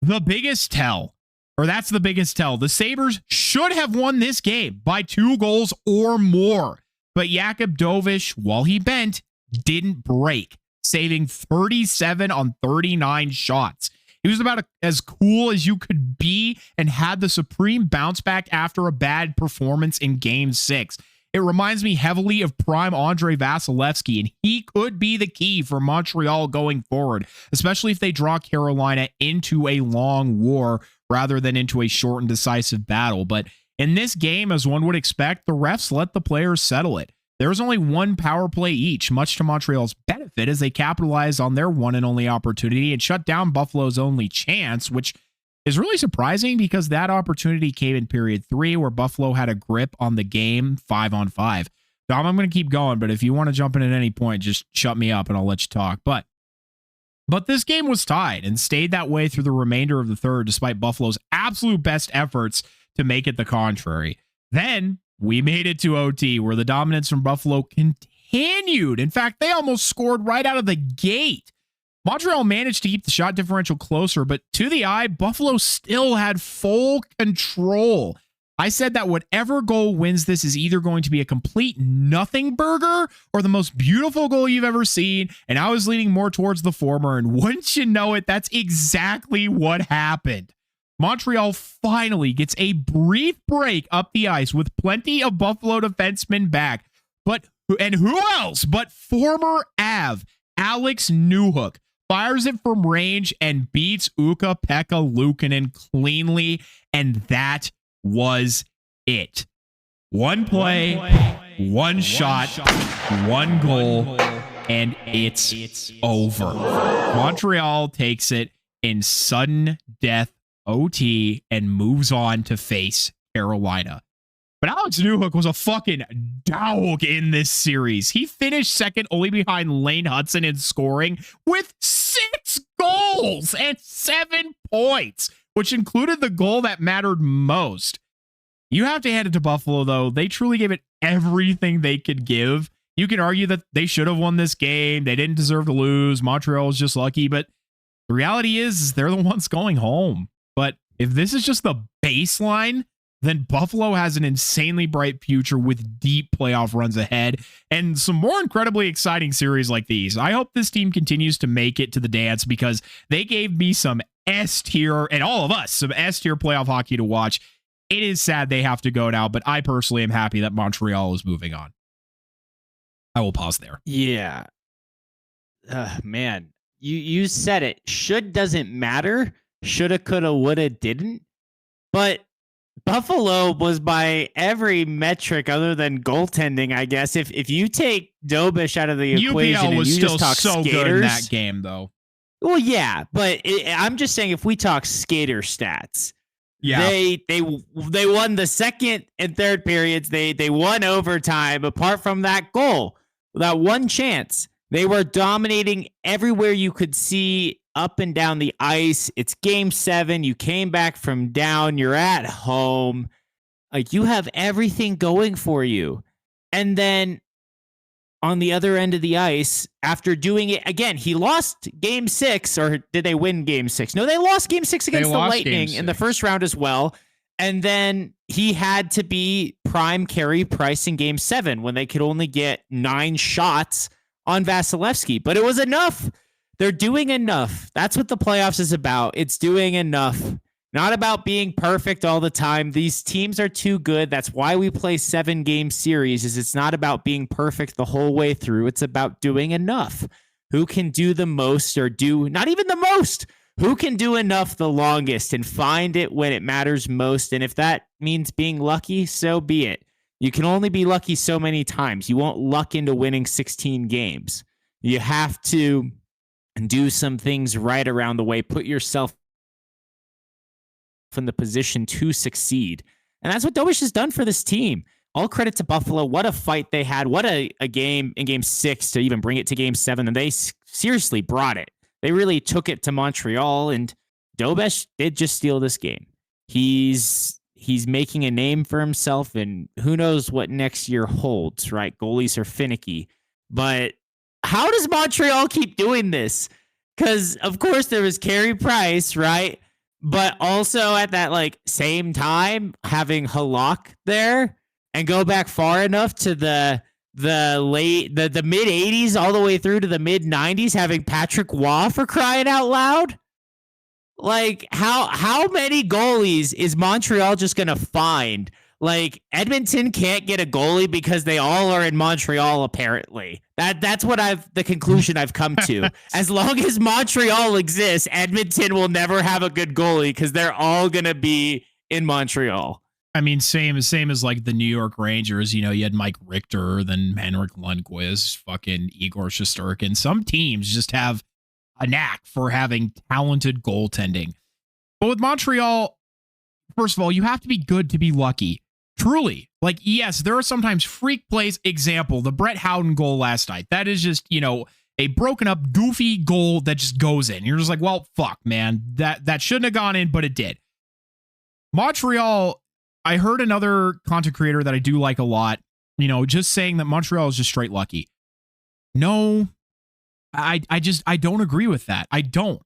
The biggest tell, the Sabres should have won this game by 2 goals or more. But Jakub Dobish, while he bent, didn't break, saving 37 on 39 shots. He was about as cool as you could be and had the supreme bounce back after a bad performance in Game 6. It reminds me heavily of prime Andrei Vasilevsky, and he could be the key for Montreal going forward, especially if they draw Carolina into a long war rather than into a short and decisive battle. But in this game, as one would expect, the refs let the players settle it. There was only one power play each, much to Montreal's benefit, as they capitalized on their one and only opportunity and shut down Buffalo's only chance, which is really surprising because that opportunity came in period 3 where Buffalo had a grip on the game 5-on-5. Dom, I'm going to keep going, but if you want to jump in at any point, just shut me up and I'll let you talk. But this game was tied and stayed that way through the remainder of the third, despite Buffalo's absolute best efforts to make it the contrary. Then we made it to OT, where the dominance from Buffalo continued. In fact, they almost scored right out of the gate. Montreal managed to keep the shot differential closer, but to the eye, Buffalo still had full control. I said that whatever goal wins this is either going to be a complete nothing burger or the most beautiful goal you've ever seen, and I was leaning more towards the former, and wouldn't you know it, that's exactly what happened. Montreal finally gets a brief break up the ice with plenty of Buffalo defensemen back, and who else but former Av Alex Newhook fires it from range and beats Ukko-Pekka Luukkonen cleanly, and that was it. One play, one shot, one goal, and it's over. Montreal takes it in sudden death OT and moves on to face Carolina. But Alex Newhook was a fucking dog in this series. He finished second only behind Lane Hudson in scoring with 6 goals and 7 points, which included the goal that mattered most. You have to hand it to Buffalo, though. They truly gave it everything they could give. You can argue that they should have won this game. They didn't deserve to lose. Montreal was just lucky, but the reality is they're the ones going home. But if this is just the baseline, then Buffalo has an insanely bright future with deep playoff runs ahead and some more incredibly exciting series like these. I hope this team continues to make it to the dance because they gave me some S tier, and all of us, some S tier playoff hockey to watch. It is sad they have to go now, but I personally am happy that Montreal is moving on. I will pause there. Yeah. Man, you said it. Should doesn't matter. Shoulda, coulda, woulda, didn't. But Buffalo was by every metric other than goaltending, I guess. If you take Dobish out of the equation UPL and was you still just talk so skaters, good in that game, though. well, yeah, but I'm just saying if we talk skater stats, Yeah. they won the second and third periods. They won overtime. Apart from that goal, that one chance, they were dominating everywhere you could see up and down the ice. It's game 7. You came back from down. You're at home. Like, you have everything going for you. And then on the other end of the ice, after doing it again, he lost game 6, or did they win game 6? No, they lost game 6 against the Lightning in the first round as well. And then he had to be prime Carey Price in game 7 when they could only get 9 shots on Vasilevsky. But it was enough. They're doing enough. That's what the playoffs is about. It's doing enough. Not about being perfect all the time. These teams are too good. That's why we play 7-game series. Is it's not about being perfect the whole way through. It's about doing enough. Who can do the most, or do not even the most? Who can do enough the longest and find it when it matters most? And if that means being lucky, so be it. You can only be lucky so many times. You won't luck into winning 16 games. You have to do some things right around the way. Put yourself in the position to succeed. And that's what Dobish has done for this team. All credit to Buffalo. What a fight they had. What a game in game 6 to even bring it to game 7. And they seriously brought it. They really took it to Montreal, and Dobish did just steal this game. He's making a name for himself, and who knows what next year holds, right? Goalies are finicky. But how does Montreal keep doing this? Because, of course, there was Carey Price, right? But also at that same time, having Halak there and go back far enough to the mid 80s all the way through to the mid 90s, having Patrick Waugh, for crying out loud. Like, how many goalies is Montreal just gonna find? Like, Edmonton can't get a goalie because they all are in Montreal, apparently. That's what the conclusion I've come to. As long as Montreal exists, Edmonton will never have a good goalie because they're all gonna be in Montreal. I mean, same as like the New York Rangers. You know, you had Mike Richter, then Henrik Lundqvist, fucking Igor Shesterkin. Some teams just have a knack for having talented goaltending. But with Montreal, first of all, you have to be good to be lucky. Truly. Like, yes, there are sometimes freak plays. Example, the Brett Howden goal last night. That is just, a broken up, goofy goal that just goes in. You're just like, well, fuck, man. That shouldn't have gone in, but it did. Montreal, I heard another content creator that I do like a lot, just saying that Montreal is just straight lucky. No, I don't agree with that. I don't.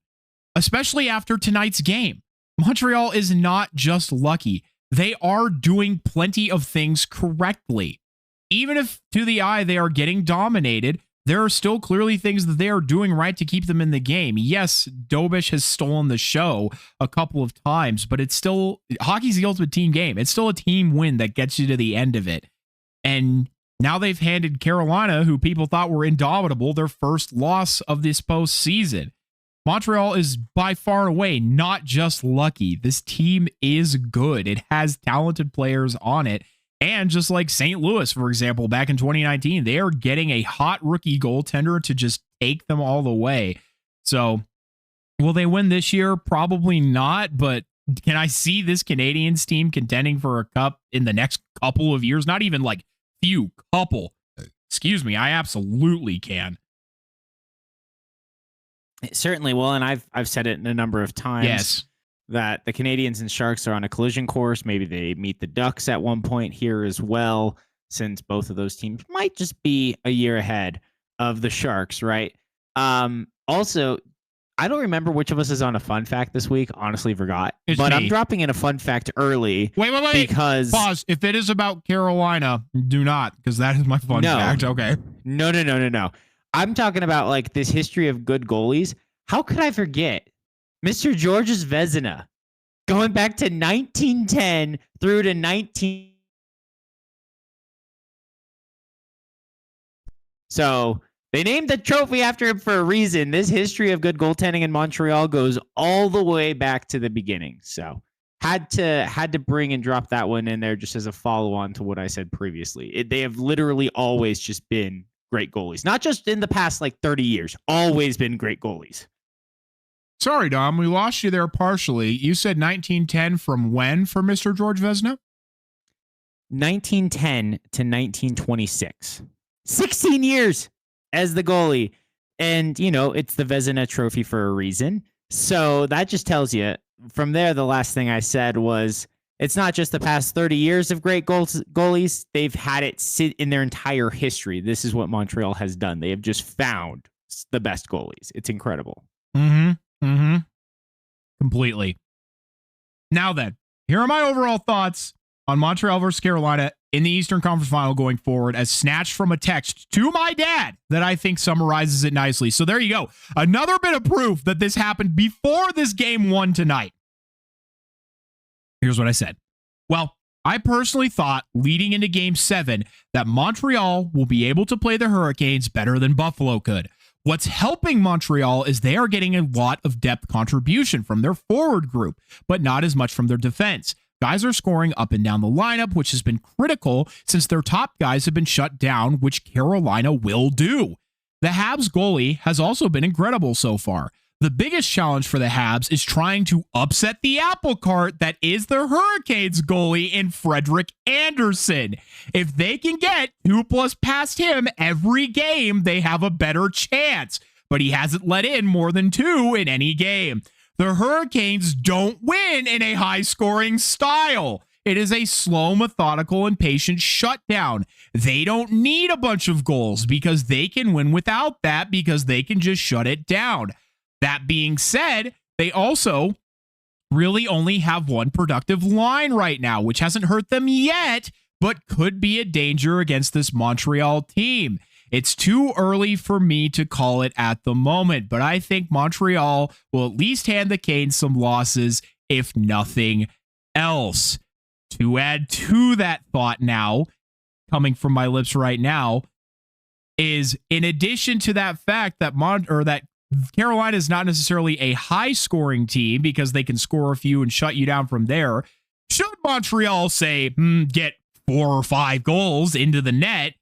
Especially after tonight's game. Montreal is not just lucky. They are doing plenty of things correctly. Even if to the eye they are getting dominated, there are still clearly things that they are doing right to keep them in the game. Yes, Dobish has stolen the show a couple of times, but it's still, hockey's the ultimate team game. It's still a team win that gets you to the end of it. And now they've handed Carolina, who people thought were indomitable, their first loss of this postseason. Montreal is by far and away not just lucky. This team is good. It has talented players on it. And just like St. Louis, for example, back in 2019, they are getting a hot rookie goaltender to just take them all the way. So will they win this year? Probably not. But can I see this Canadiens team contending for a cup in the next couple of years? Not even like couple. Excuse me. I absolutely can. It certainly will, and I've said it a number of times. Yes. That the Canadiens and Sharks are on a collision course. Maybe they meet the Ducks at one point here as well, since both of those teams might just be a year ahead of the Sharks, right? Also, I don't remember which of us is on a fun fact this week. Honestly, forgot. It's but me. I'm dropping in a fun fact early. Wait. Because pause. If it is about Carolina, do not, because that is my fun fact. Okay. No. I'm talking about this history of good goalies. How could I forget Mr. Georges Vezina going back to 1910 through to 19. So they named the trophy after him for a reason. This history of good goaltending in Montreal goes all the way back to the beginning. So had to bring and drop that one in there just as a follow-on to what I said previously. They have literally always just been great goalies. Not just in the past like 30 years. Always been great goalies. Sorry, Dom, we lost you there partially. You said 1910 from when for Mr. George Vezina? 1910 to 1926. 16 years as the goalie. And, you know, it's the Vezina trophy for a reason. So that just tells you from there, the last thing I said was it's not just the past 30 years of great goalies. They've had it sit in their entire history. This is what Montreal has done. They have just found the best goalies. It's incredible. Completely. Now then, here are my overall thoughts on Montreal versus Carolina in the Eastern Conference Final going forward, as snatched from a text to my dad that I think summarizes it nicely. So there you go. Another bit of proof that this happened before this game won tonight. Here's what I said. Well, I personally thought leading into Game 7 that Montreal will be able to play the Hurricanes better than Buffalo could. What's helping Montreal is they are getting a lot of depth contribution from their forward group, but not as much from their defense. Guys are scoring up and down the lineup, which has been critical since their top guys have been shut down, which Carolina will do. The Habs goalie has also been incredible so far. The biggest challenge for the Habs is trying to upset the apple cart that is the Hurricanes goalie in Frederik Andersen. If they can get 2+ past him every game, they have a better chance. But he hasn't let in more than 2 in any game. The Hurricanes don't win in a high-scoring style. It is a slow, methodical, and patient shutdown. They don't need a bunch of goals because they can win without that because they can just shut it down. That being said, they also really only have one productive line right now, which hasn't hurt them yet, but could be a danger against this Montreal team. It's too early for me to call it at the moment, but I think Montreal will at least hand the Canes some losses, if nothing else. To add to that thought now, coming from my lips right now, is in addition to that fact that that Carolina is not necessarily a high-scoring team because they can score a few and shut you down from there. Should Montreal, say, get 4 or 5 goals into the net,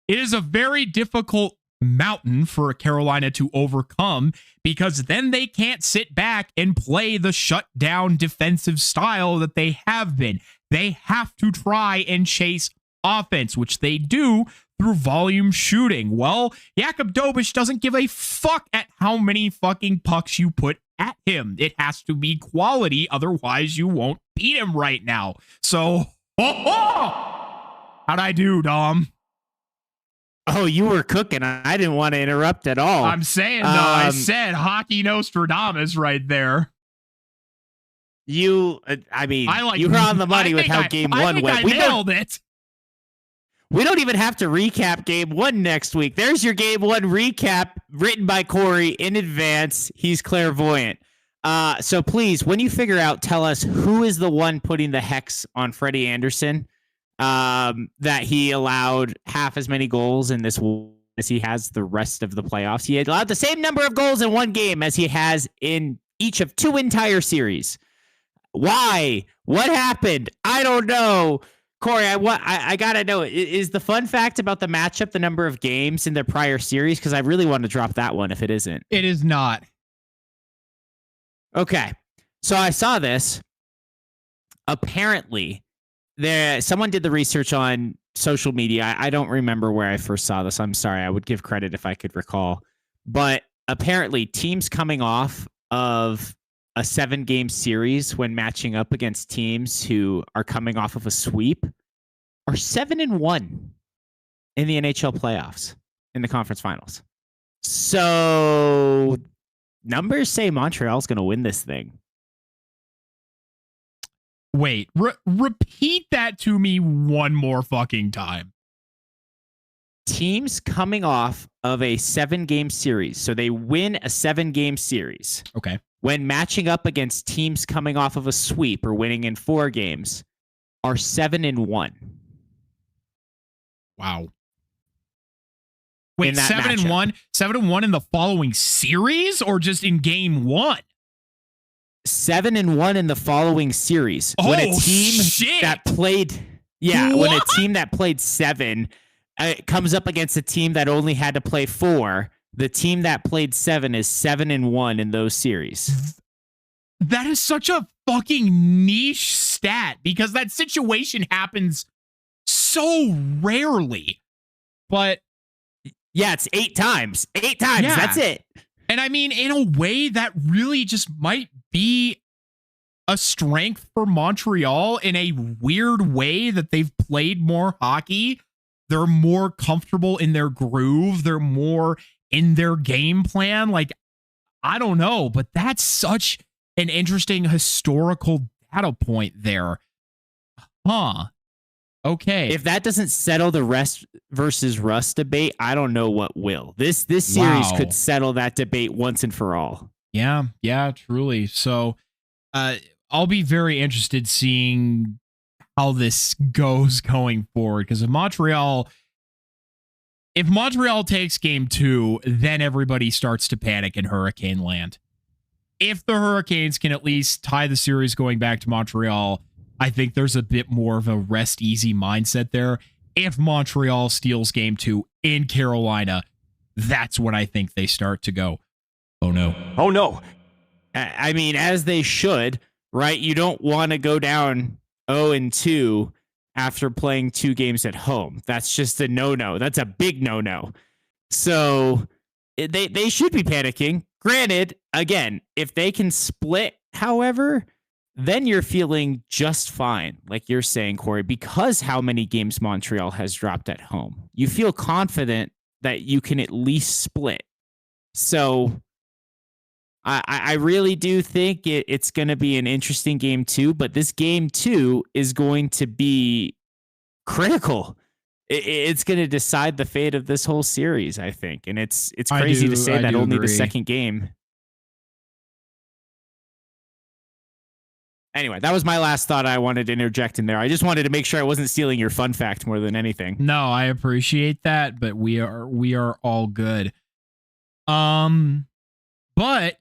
it is a very difficult mountain for Carolina to overcome because then they can't sit back and play the shutdown defensive style that they have been. They have to try and chase offense, which they do through volume shooting. Well, Jakub Dobiš doesn't give a fuck at how many fucking pucks you put at him. It has to be quality, otherwise you won't beat him right now. So, how'd I do, Dom? Oh, you were cooking. I didn't want to interrupt at all. I'm saying, though, I said hockey Nostradamus right there. You were on the money with how Game 1 went. We nailed it. We don't even have to recap Game 1 next week. There's your Game 1 recap written by Corey in advance. He's clairvoyant. So please, when you figure out, tell us who is the one putting the hex on Freddie Andersen, that he allowed half as many goals in this as he has the rest of the playoffs. He had allowed the same number of goals in one game as he has in each of 2 entire series. Why? What happened? I don't know. Corey, I gotta know, is the fun fact about the matchup the number of games in their prior series? Because I really want to drop that one if it isn't. It is not. Okay, so I saw this. Apparently, someone did the research on social media. I don't remember where I first saw this. I'm sorry. I would give credit if I could recall. But apparently, teams coming off of a 7-game series when matching up against teams who are coming off of a sweep are 7-1 in the NHL playoffs in the conference finals. So numbers say Montreal's going to win this thing. Wait, repeat that to me one more fucking time. Teams coming off of a 7-game series. So they win a 7-game series. Okay. When matching up against teams coming off of a sweep or winning in 4 games, are 7-1. Wow. Wait, in that 7-1, 7-1 in the following series, or just in game one? 7-1 in the following series. When a Oh, team shit. that played, when a What? team that played 7 comes up against a team that only had to play 4, the team that played 7 is 7-1 in those series. That is such a fucking niche stat because that situation happens so rarely. But Yeah, it's 8 times. 8 times. Yeah. That's it. and I mean, in a way, that really just might be a strength for Montreal in a weird way that they've played more hockey. They're more comfortable in their groove. They're more in their game plan. Like, I don't know, but that's such an interesting historical data point there. Huh. Okay. If that doesn't settle the rest versus Rust debate, I don't know what will. This series Wow. could settle that debate once and for all. Yeah, truly. So I'll be very interested seeing how this goes going forward, because if Montreal takes game 2, then everybody starts to panic in Hurricane Land. If the Hurricanes can at least tie the series going back to Montreal, I think there's a bit more of a rest easy mindset there. If Montreal steals game 2 in Carolina, that's when I think they start to go, oh no. Oh no. I mean, as they should, right? You don't want to go down 0-2 after playing 2 games at home. That's just a no-no. That's a big no-no. So they should be panicking. Granted, again, if they can split, however, then you're feeling just fine, like you're saying, Corey, because how many games Montreal has dropped at home. You feel confident that you can at least split. So I really do think it's going to be an interesting game 2, but this game 2 is going to be critical. It's going to decide the fate of this whole series, I think. And it's crazy to say that only the second game. Anyway, that was my last thought I wanted to interject in there. I just wanted to make sure I wasn't stealing your fun fact more than anything. No, I appreciate that, but we are all good. But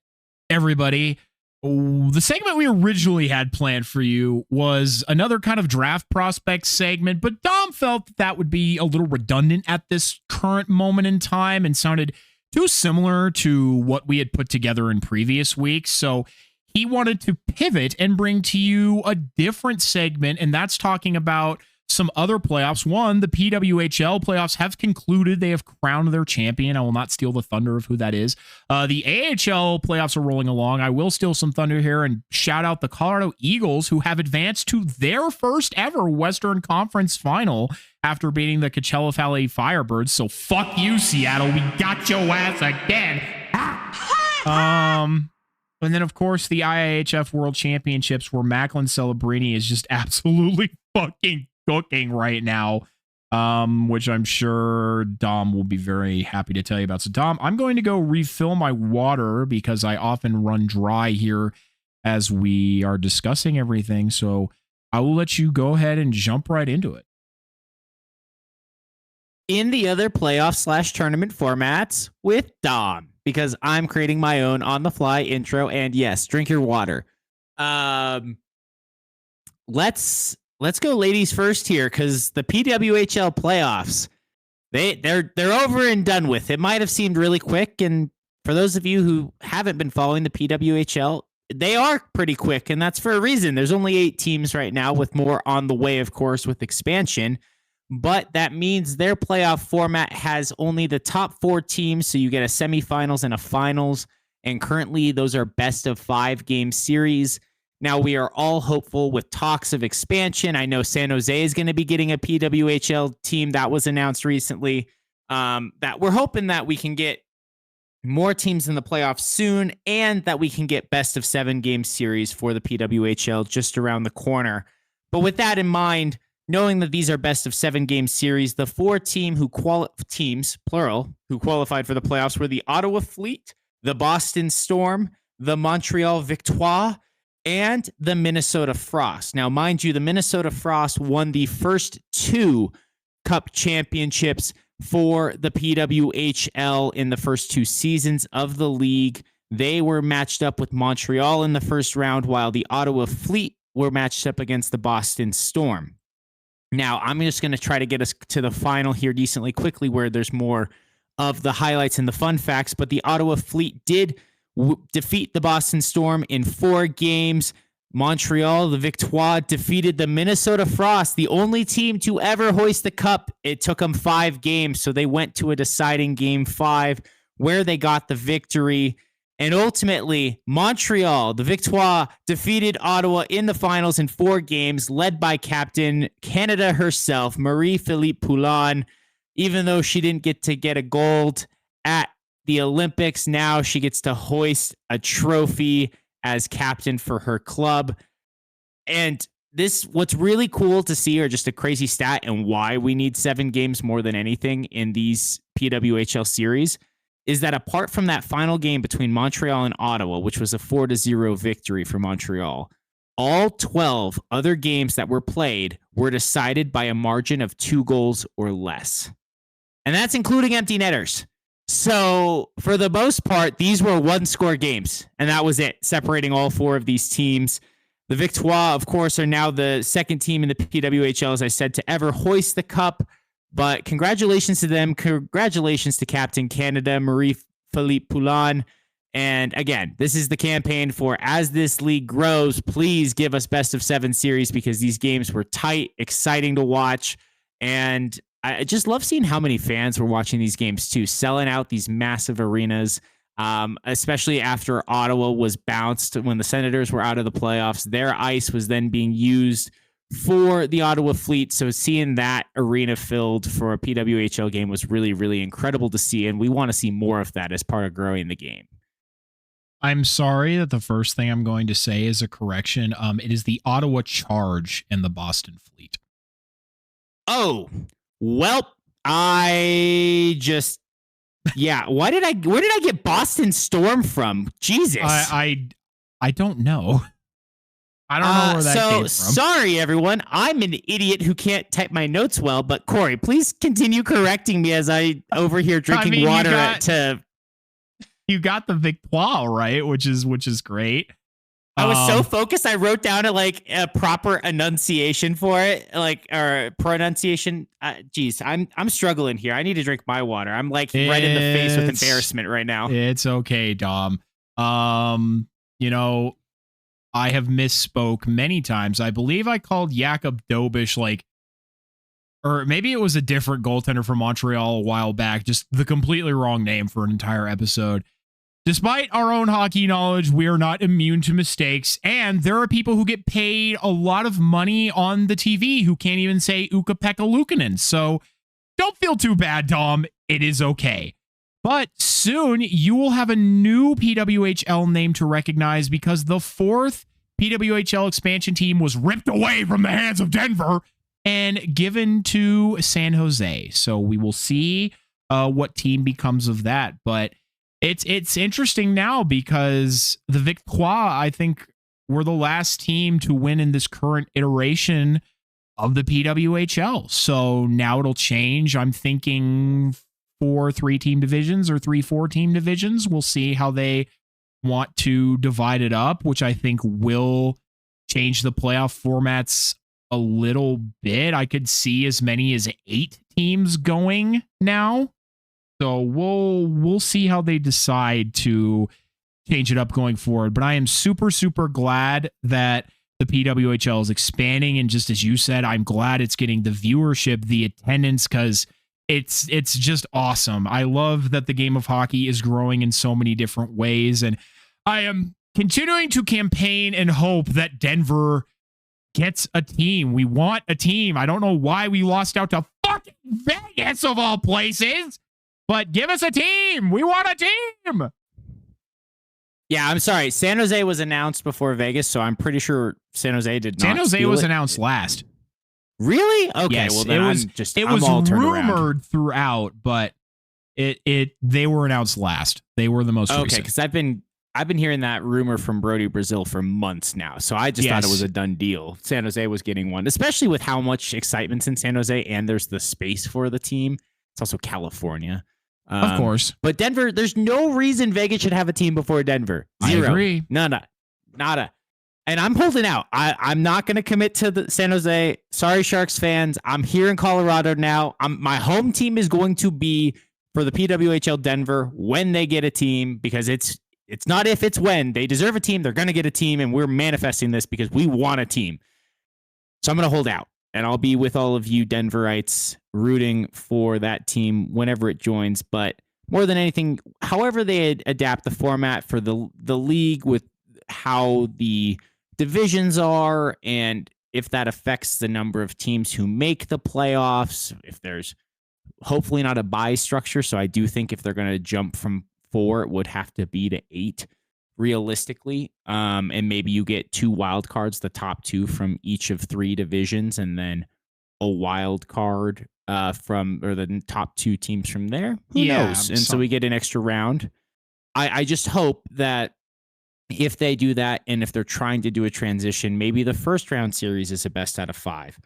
everybody, the segment we originally had planned for you was another kind of draft prospect segment, but Dom felt that would be a little redundant at this current moment in time and sounded too similar to what we had put together in previous weeks. So he wanted to pivot and bring to you a different segment, and that's talking about some other playoffs. One, the PWHL playoffs have concluded. They have crowned their champion. I will not steal the thunder of who that is. The AHL playoffs are rolling along. I will steal some thunder here and shout out the Colorado Eagles, who have advanced to their first ever Western Conference final after beating the Coachella Valley Firebirds. So fuck you, Seattle. We got your ass again. And then, of course, the IIHF World Championships, where Macklin Celebrini is just absolutely fucking cooking right now, which I'm sure Dom will be very happy to tell you about. So, Dom, I'm going to go refill my water because I often run dry here as we are discussing everything. So I will let you go ahead and jump right into it. In the other playoff / tournament formats with Dom, because I'm creating my own on the fly intro. And yes, drink your water. Let's go ladies first here, because the PWHL playoffs, they're over and done with. It might have seemed really quick, and for those of you who haven't been following the PWHL, they are pretty quick, and that's for a reason. There's only 8 teams right now, with more on the way, of course, with expansion. But that means their playoff format has only the top 4 teams, so you get a semifinals and a finals, and currently those are best of 5 game series. Now, we are all hopeful with talks of expansion. I know San Jose is going to be getting a PWHL team that was announced recently. That we're hoping that we can get more teams in the playoffs soon, and that we can get best of 7 game series for the PWHL just around the corner. But with that in mind, knowing that these are best of 7 game series, the 4 teams who qualified for the playoffs were the Ottawa Fleet, the Boston Storm, the Montreal Victoire, and the Minnesota Frost. Now, mind you, the Minnesota Frost won the first 2 Cup championships for the PWHL in the first 2 seasons of the league. They were matched up with Montreal in the first round, while the Ottawa Fleet were matched up against the Boston Storm. Now, I'm just going to try to get us to the final here decently quickly, where there's more of the highlights and the fun facts, but the Ottawa Fleet did defeat the Boston Storm in 4 games. Montreal, the Victoire, defeated the Minnesota Frost, the only team to ever hoist the cup. It took them 5 games, so they went to a deciding game 5 where they got the victory. And ultimately, Montreal, the Victoire, defeated Ottawa in the finals in 4 games, led by Captain Canada herself, Marie-Philippe Poulin. Even though she didn't get to get a gold at the Olympics, now she gets to hoist a trophy as captain for her club. And what's really cool to see, or just a crazy stat, and why we need 7 games more than anything in these PWHL series, is that apart from that final game between Montreal and Ottawa, which was a 4-0 victory for Montreal, all 12 other games that were played were decided by a margin of 2 goals or less. And that's including empty netters. So for the most part, these were 1-score games, and that was it, separating all 4 of these teams. The Victoire, of course, are now the second team in the PWHL, as I said, to ever hoist the cup. But congratulations to them. Congratulations to Captain Canada, Marie-Philippe Poulin. And again, this is the campaign for, as this league grows, please give us best of 7 series, because these games were tight, exciting to watch. And I just love seeing how many fans were watching these games too, selling out these massive arenas, especially after Ottawa was bounced when the Senators were out of the playoffs. Their ice was then being used for the Ottawa Fleet. So seeing that arena filled for a PWHL game was really, really incredible to see. And we want to see more of that as part of growing the game. I'm sorry that the first thing I'm going to say is a correction. It is the Ottawa Charge and the Boston Fleet. Oh, well, where did I get Boston Storm from? Jesus. I don't know. I don't know where that came from. Sorry, everyone. I'm an idiot who can't type my notes well, but Corey, please continue correcting me as I over here drinking water You got the Victoire right, which is great. I was so focused, I wrote down a proper enunciation for it, or pronunciation. Geez, I'm struggling here. I need to drink my water. I'm right in the face with embarrassment right now. It's okay, Dom. I have misspoke many times. I believe I called Jakob Dobish or maybe it was a different goaltender from Montreal a while back, just the completely wrong name for an entire episode. Despite our own hockey knowledge, we are not immune to mistakes, and there are people who get paid a lot of money on the TV who can't even say Ukko-Pekka Luukkonen. So don't feel too bad, Dom. It is okay. But soon you will have a new PWHL name to recognize, because the 4th PWHL expansion team was ripped away from the hands of Denver and given to San Jose. So we will see what team becomes of that. But it's interesting now, because the Victoire, I think, were the last team to win in this current iteration of the PWHL. So now it'll change. I'm thinking 4 3-team divisions or 3 4-team divisions. We'll see how they want to divide it up, which I think will change the playoff formats a little bit. I could see as many as 8 teams going now. So we'll see how they decide to change it up going forward. But I am super, super glad that the PWHL is expanding. And just as you said, I'm glad it's getting the viewership, the attendance, because it's just awesome. I love that the game of hockey is growing in so many different ways. And I am continuing to campaign and hope that Denver gets a team. We want a team. I don't know why we lost out to fucking Vegas of all places, but give us a team. We want a team. Yeah, I'm sorry. San Jose was announced before Vegas, so I'm pretty sure San Jose did not. San Jose was announced last. Really? Okay. Yes, well, then it was rumored throughout, but they were announced last. They were the most recent. Okay, because I've been hearing that rumor from Brody Brazil for months now, so I just thought it was a done deal. San Jose was getting one, especially with how much excitement's in San Jose, and there's the space for the team. It's also California. Of course. But Denver, there's no reason Vegas should have a team before Denver. Zero. I agree. Nada. And I'm holding out. I'm not going to commit to the San Jose. Sorry, Sharks fans. I'm here in Colorado now. My home team is going to be for the PWHL Denver when they get a team, because it's not if, it's when. They deserve a team. They're going to get a team, and we're manifesting this because we want a team. So I'm going to hold out, and I'll be with all of you Denverites rooting for that team whenever it joins. But more than anything, however they adapt the format for the league with how the divisions are, and if that affects the number of teams who make the playoffs, if there's hopefully not a bye structure. So I do think if they're going to jump from 4, it would have to be to 8 realistically. And maybe you get 2 wild cards, the top 2 from each of 3 divisions, and then a wild card from, or the top 2 teams from there. Who knows? And so we get an extra round. I just hope that if they do that, and if they're trying to do a transition, maybe the first round series is a best out of 5.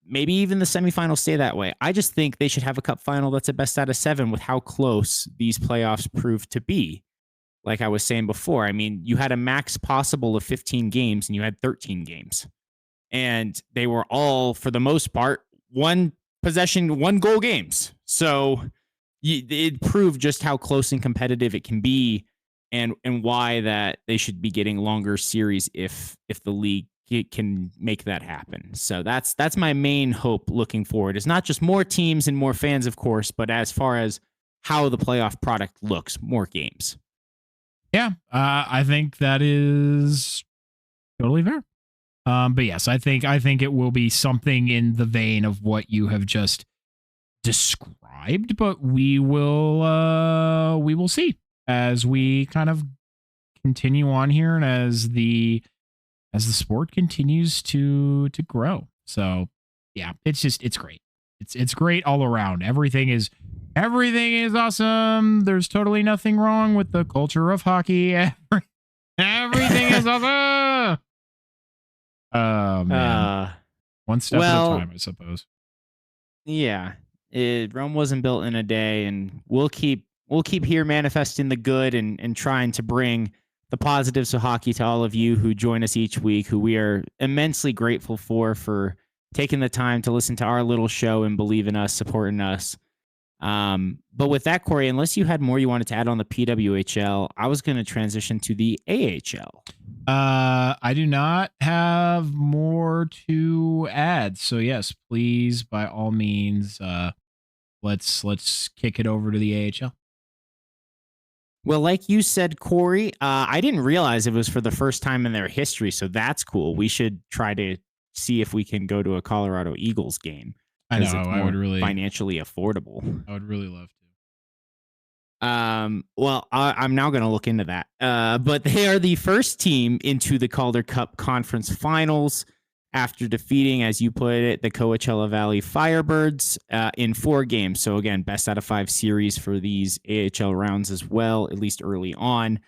Maybe even the semifinals stay that way. I just think they should have a cup final that's a best out of 7 with how close these playoffs prove to be. Like I was saying before, I mean, you had a max possible of 15 games and you had 13 games. And they were all, for the most part, 1 possession, 1 goal games. So it proved just how close and competitive it can be, and why that they should be getting longer series if the league can make that happen. So that's my main hope looking forward. It's not just more teams and more fans, of course, but as far as how the playoff product looks, more games. Yeah, I think that is totally fair. But yes, I think it will be something in the vein of what you have just described, but we will see as we kind of continue on here, and as the sport continues to grow. So yeah, it's great. It's great all around. Everything is awesome. There's totally nothing wrong with the culture of hockey. Everything is awesome. Oh man. One step at a time, I suppose. Yeah. Rome wasn't built in a day, and we'll keep here manifesting the good and trying to bring the positives of hockey to all of you who join us each week, who we are immensely grateful for taking the time to listen to our little show and believe in us, supporting us. But with that, Corey, unless you had more you wanted to add on the PWHL, I was going to transition to the AHL. I do not have more to add. So yes, please, by all means, let's kick it over to the AHL. Well, like you said, Corey, I didn't realize it was for the first time in their history, so that's cool. We should try to see if we can go to a Colorado Eagles game. I know. It's I would really financially affordable. I would really love to. Well, I'm now going to look into that. But they are the first team into the Calder Cup Conference Finals after defeating, as you put it, the Coachella Valley Firebirds in 4 games. So again, best out of 5 series for these AHL rounds as well, at least early on.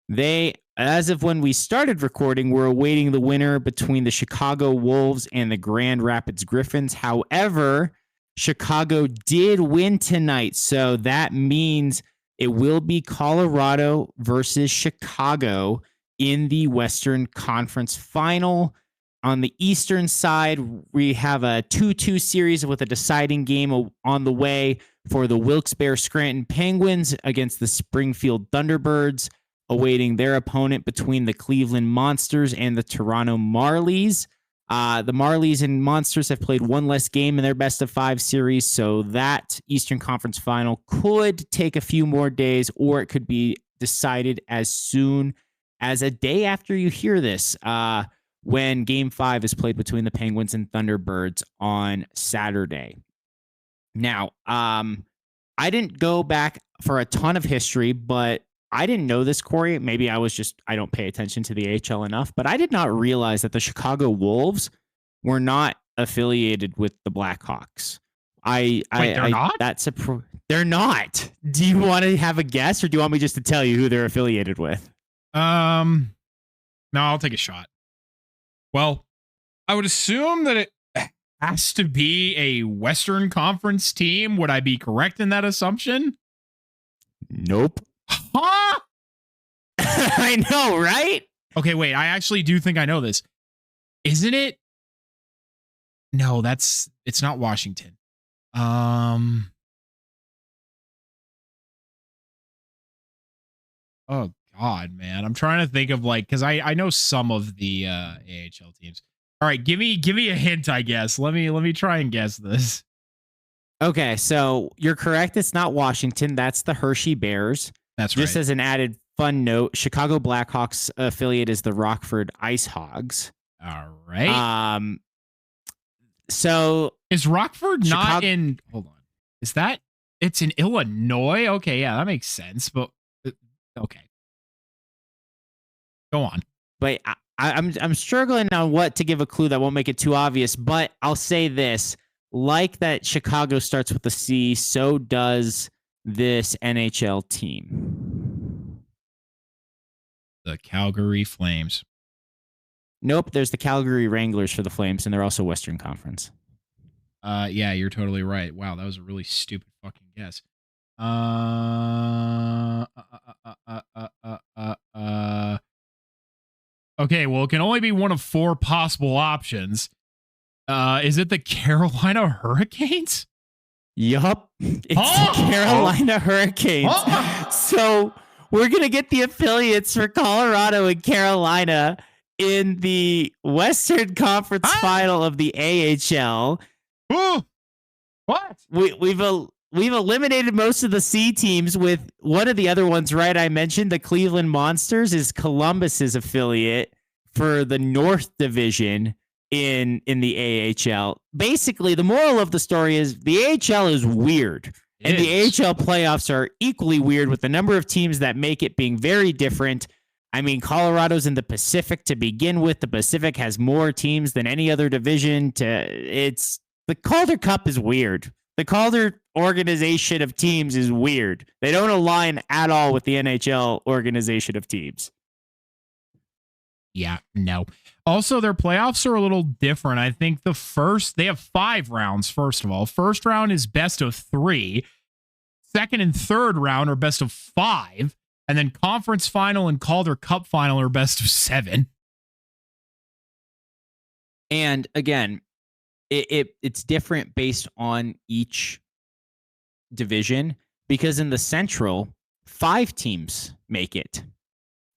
They, as of when we started recording, were awaiting the winner between the Chicago Wolves and the Grand Rapids Griffins. However, Chicago did win tonight, so that means it will be Colorado versus Chicago in the Western Conference Final. On the Eastern side, we have a 2-2 series with a deciding game on the way for the Wilkes-Barre Scranton Penguins against the Springfield Thunderbirds, awaiting their opponent between the Cleveland Monsters and the Toronto Marlies. The Marlies and Monsters have played 1 less game in their best of 5 series, so that Eastern Conference Final could take a few more days, or it could be decided as soon as a day after you hear this, when Game 5 is played between the Penguins and Thunderbirds on Saturday. Now, I didn't go back for a ton of history, but I didn't know this, Corey. Maybe I don't pay attention to the AHL enough, but I did not realize that the Chicago Wolves were not affiliated with the Blackhawks. Wait, they're not? They're not. Do you want to have a guess, or do you want me just to tell you who they're affiliated with? No, I'll take a shot. Well, I would assume that has to be a Western Conference team. Would I be correct in that assumption? Nope. Huh? I know, right? Okay, wait. I actually do think I know this. Isn't it? No, it's not Washington. Oh God, man. I'm trying to think of because I know some of the AHL teams. All right, give me a hint, I guess. Let me try and guess this. Okay, so you're correct. It's not Washington. That's the Hershey Bears. That's right. Just as an added fun note, Chicago Blackhawks affiliate is the Rockford Ice Hogs. All right. So is Rockford not in? Hold on. Is that? It's in Illinois. Okay, yeah, that makes sense. But okay, go on. But I'm struggling on what to give a clue that won't make it too obvious. But I'll say this: like that, Chicago starts with the C. So does this NHL team. The Calgary Flames. Nope, there's the Calgary Wranglers for the Flames, and they're also Western Conference. Yeah, you're totally right. Wow, that was a really stupid fucking guess. Okay, well, it can only be one of 4 possible options. Is it the Carolina Hurricanes? Yup, it's the Carolina Hurricanes. So we're going to get the affiliates for Colorado and Carolina in the Western Conference final of the AHL. What? We've eliminated most of the C teams with one of the other ones, right? I mentioned the Cleveland Monsters is Columbus's affiliate for the North Division in the AHL. Basically, the moral of the story is the AHL is weird. And the AHL playoffs are equally weird with the number of teams that make it being very different. I mean, Colorado's in the Pacific to begin with. The Pacific has more teams than any other division. The Calder Cup is weird. The Calder organization of teams is weird. They don't align at all with the NHL organization of teams. Yeah, no. Also, their playoffs are a little different. I think they have 5 rounds, first of all. First round is best of 3. Second and third round are best of 5. And then conference final and Calder Cup final are best of 7. And again, it's different based on each division because in the Central, 5 teams make it.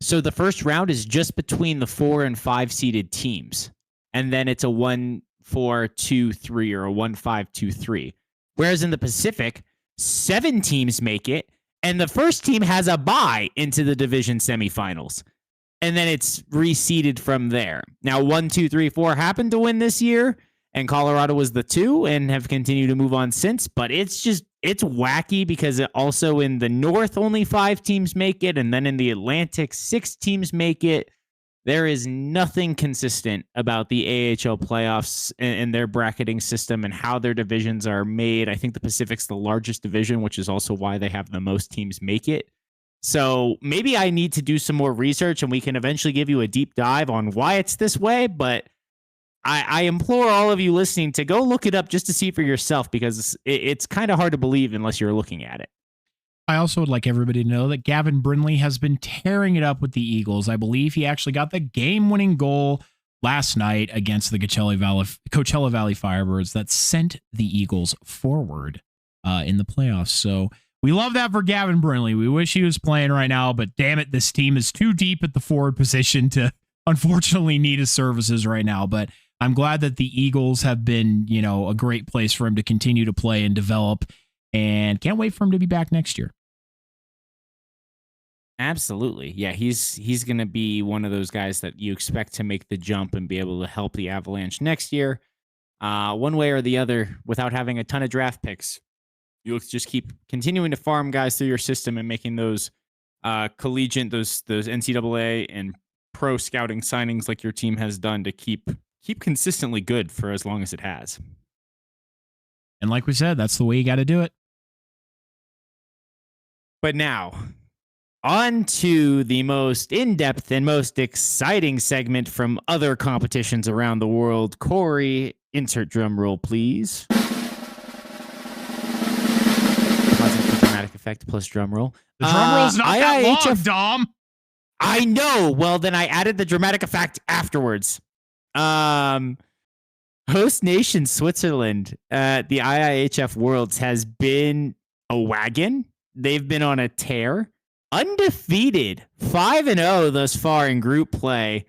So the first round is just between the 4 and 5 seeded teams. And then it's a 1-4-2-3 or a 1-5-2-3. Whereas in the Pacific, 7 teams make it. And the first team has a bye into the division semifinals. And then it's reseeded from there. Now, 1, 2, 3, 4 happened to win this year. And Colorado was the 2 and have continued to move on since. But it's wacky because also in the North, only 5 teams make it. And then in the Atlantic, 6 teams make it. There is nothing consistent about the AHL playoffs and their bracketing system and how their divisions are made. I think the Pacific's the largest division, which is also why they have the most teams make it. So maybe I need to do some more research and we can eventually give you a deep dive on why it's this way. But I implore all of you listening to go look it up just to see for yourself because it's kind of hard to believe unless you're looking at it. I also would like everybody to know that Gavin Brindley has been tearing it up with the Eagles. I believe he actually got the game-winning goal last night against the Coachella Valley Firebirds that sent the Eagles forward in the playoffs. So we love that for Gavin Brindley. We wish he was playing right now, but damn it, this team is too deep at the forward position to unfortunately need his services right now. But I'm glad that the Eagles have been, a great place for him to continue to play and develop. And can't wait for him to be back next year. Absolutely. Yeah, he's going to be one of those guys that you expect to make the jump and be able to help the Avalanche next year. One way or the other, without having a ton of draft picks. You'll just keep continuing to farm guys through your system and making those collegiate, those NCAA and pro scouting signings like your team has done to keep consistently good for as long as it has. And like we said, that's the way you got to do it. But now, on to the most in-depth and most exciting segment from other competitions around the world. Corey, Insert drum roll, please. Pausing for dramatic effect plus drum roll. The drum roll's not that long, Dom. I know. Well, then I added the dramatic effect afterwards. Host nation Switzerland, the IIHF Worlds has been a wagon. They've been on a tear. Undefeated, 5-0 thus far in group play,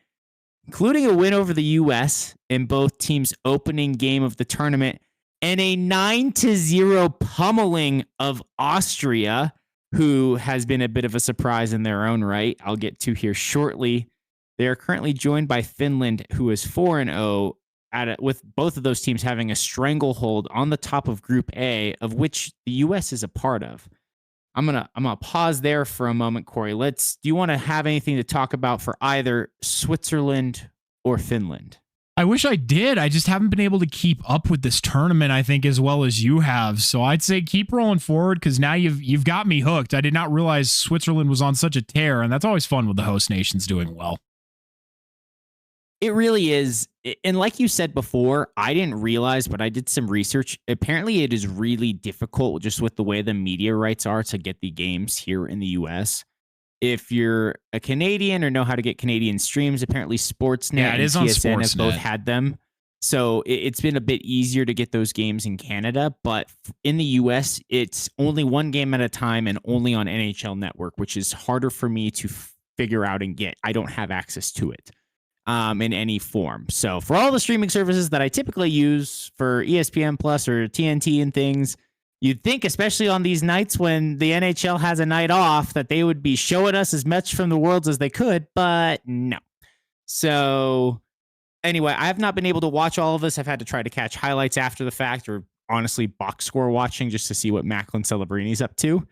including a win over the US in both teams' opening game of the tournament, and a 9-0 pummeling of Austria, who has been a bit of a surprise in their own right. I'll get to here shortly. They are currently joined by Finland, who is 4-0, with both of those teams having a stranglehold on the top of Group A, of which the US is a part of. I'm gonna pause there for a moment, Corey. Do you want to have anything to talk about for either Switzerland or Finland? I wish I did. I just haven't been able to keep up with this tournament, I think, as well as you have. So I'd say keep rolling forward, because now you've got me hooked. I did not realize Switzerland was on such a tear, and that's always fun with the host nations doing well. It really is. And like you said before, I didn't realize, but I did some research. Apparently, it is really difficult just with the way the media rights are to get the games here in the US. If you're a Canadian or know how to get Canadian streams, apparently Sportsnet and TSN have both had them. So it's been a bit easier to get those games in Canada. But in the US, it's only one game at a time and only on NHL Network, which is harder for me to figure out and get. I don't have access to it in any form. So for all the streaming services that I typically use for ESPN Plus or TNT and things, you'd think, especially on these nights when the NHL has a night off, that they would be showing us as much from the Worlds as they could, but no. So anyway, I have not been able to watch all of this. I've had to try to catch highlights after the fact, or honestly box score watching, just to see what Macklin Celebrini's up to.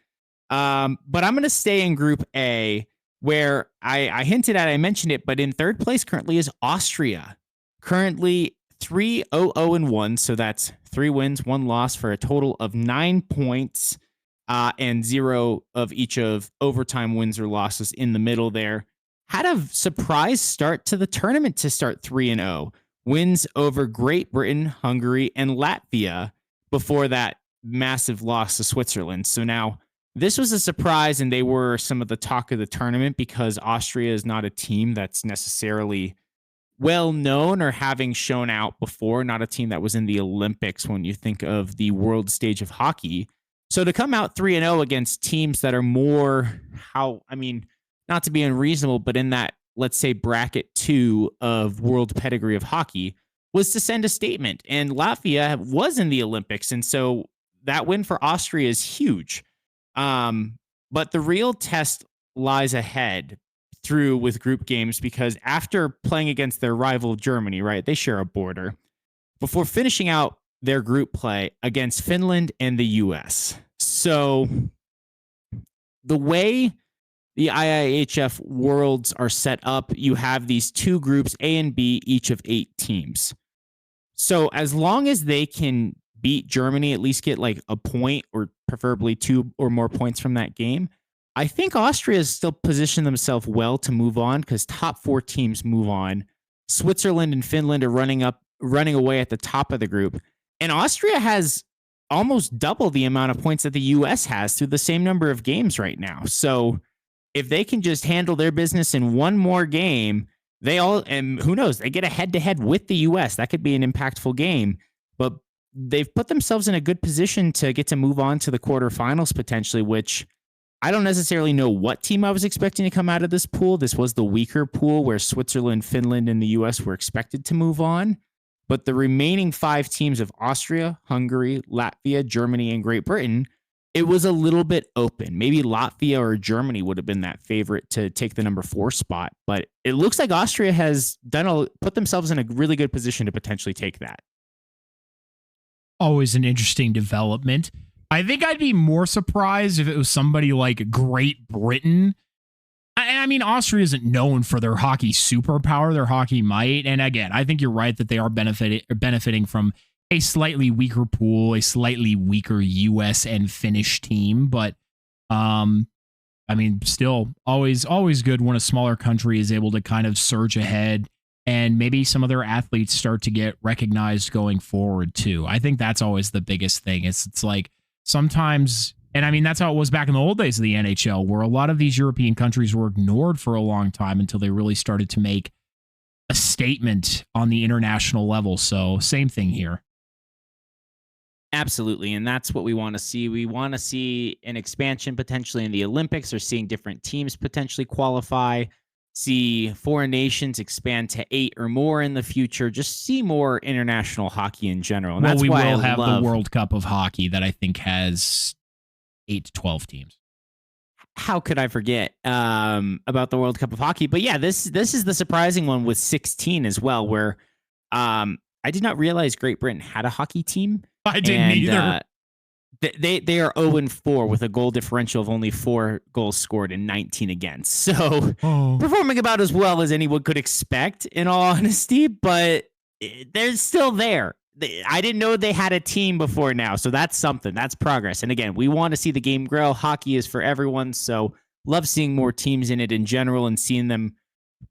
But I'm going to stay in Group A, where I hinted at, I mentioned it, but in third place currently is Austria. Currently 3-0-1, so that's 3 wins, 1 loss, for a total of 9 points, and 0 of each of overtime wins or losses in the middle there. Had a surprise start to the tournament to start 3-0. Wins over Great Britain, Hungary, and Latvia before that massive loss to Switzerland. So now this was a surprise, and they were some of the talk of the tournament because Austria is not a team that's necessarily well known or having shown out before, not a team that was in the Olympics when you think of the world stage of hockey. So to come out 3-0 against teams that are more, not to be unreasonable, but in that, let's say, bracket 2 of world pedigree of hockey, was to send a statement. And Latvia was in the Olympics, and so that win for Austria is huge. But the real test lies ahead through with group games, because after playing against their rival Germany, right, they share a border, before finishing out their group play against Finland and the US. So the way the IIHF Worlds are set up, you have these 2 groups, A and B, each of 8 teams. So as long as they can beat Germany, at least get like a point or preferably 2 or more points from that game, I think Austria has still positioned themselves well to move on, because top 4 teams move on. Switzerland and Finland are running away at the top of the group. And Austria has almost double the amount of points that the US has through the same number of games right now. So if they can just handle their business in one more game, and who knows, they get a head-to-head with the US. That could be an impactful game. But they've put themselves in a good position to get to move on to the quarterfinals potentially, which I don't necessarily know what team I was expecting to come out of this pool. This was the weaker pool where Switzerland, Finland, and the US were expected to move on. But the remaining 5 teams of Austria, Hungary, Latvia, Germany, and Great Britain, it was a little bit open. Maybe Latvia or Germany would have been that favorite to take the number 4 spot. But it looks like Austria has put themselves in a really good position to potentially take that. Always an interesting development. I think I'd be more surprised if it was somebody like Great Britain. I mean, Austria isn't known for their hockey superpower, their hockey might. And again, I think you're right that they are benefiting from a slightly weaker pool, a slightly weaker US and Finnish team. But, I mean, still always good when a smaller country is able to kind of surge ahead and maybe some other athletes start to get recognized going forward too. I think that's always the biggest thing. It's like sometimes, and I mean, that's how it was back in the old days of the NHL, where a lot of these European countries were ignored for a long time until they really started to make a statement on the international level. So same thing here. Absolutely. And that's what we want to see. We want to see an expansion potentially in the Olympics, or seeing different teams potentially qualify, see foreign nations expand to 8 or more in the future, just see more international hockey in general. And Well, that's we why will I have love the World Cup of Hockey that I think has 8 to 12 teams. How could I forget about the World Cup of Hockey? But yeah, this is the surprising one with 16 as well, where I did not realize Great Britain had a hockey team. I didn't either. They are 0-4 with a goal differential of only 4 goals scored and 19 against. So performing about as well as anyone could expect, in all honesty, but they're still there. I didn't know they had a team before now, so that's something. That's progress. And again, we want to see the game grow. Hockey is for everyone, so love seeing more teams in it in general and seeing them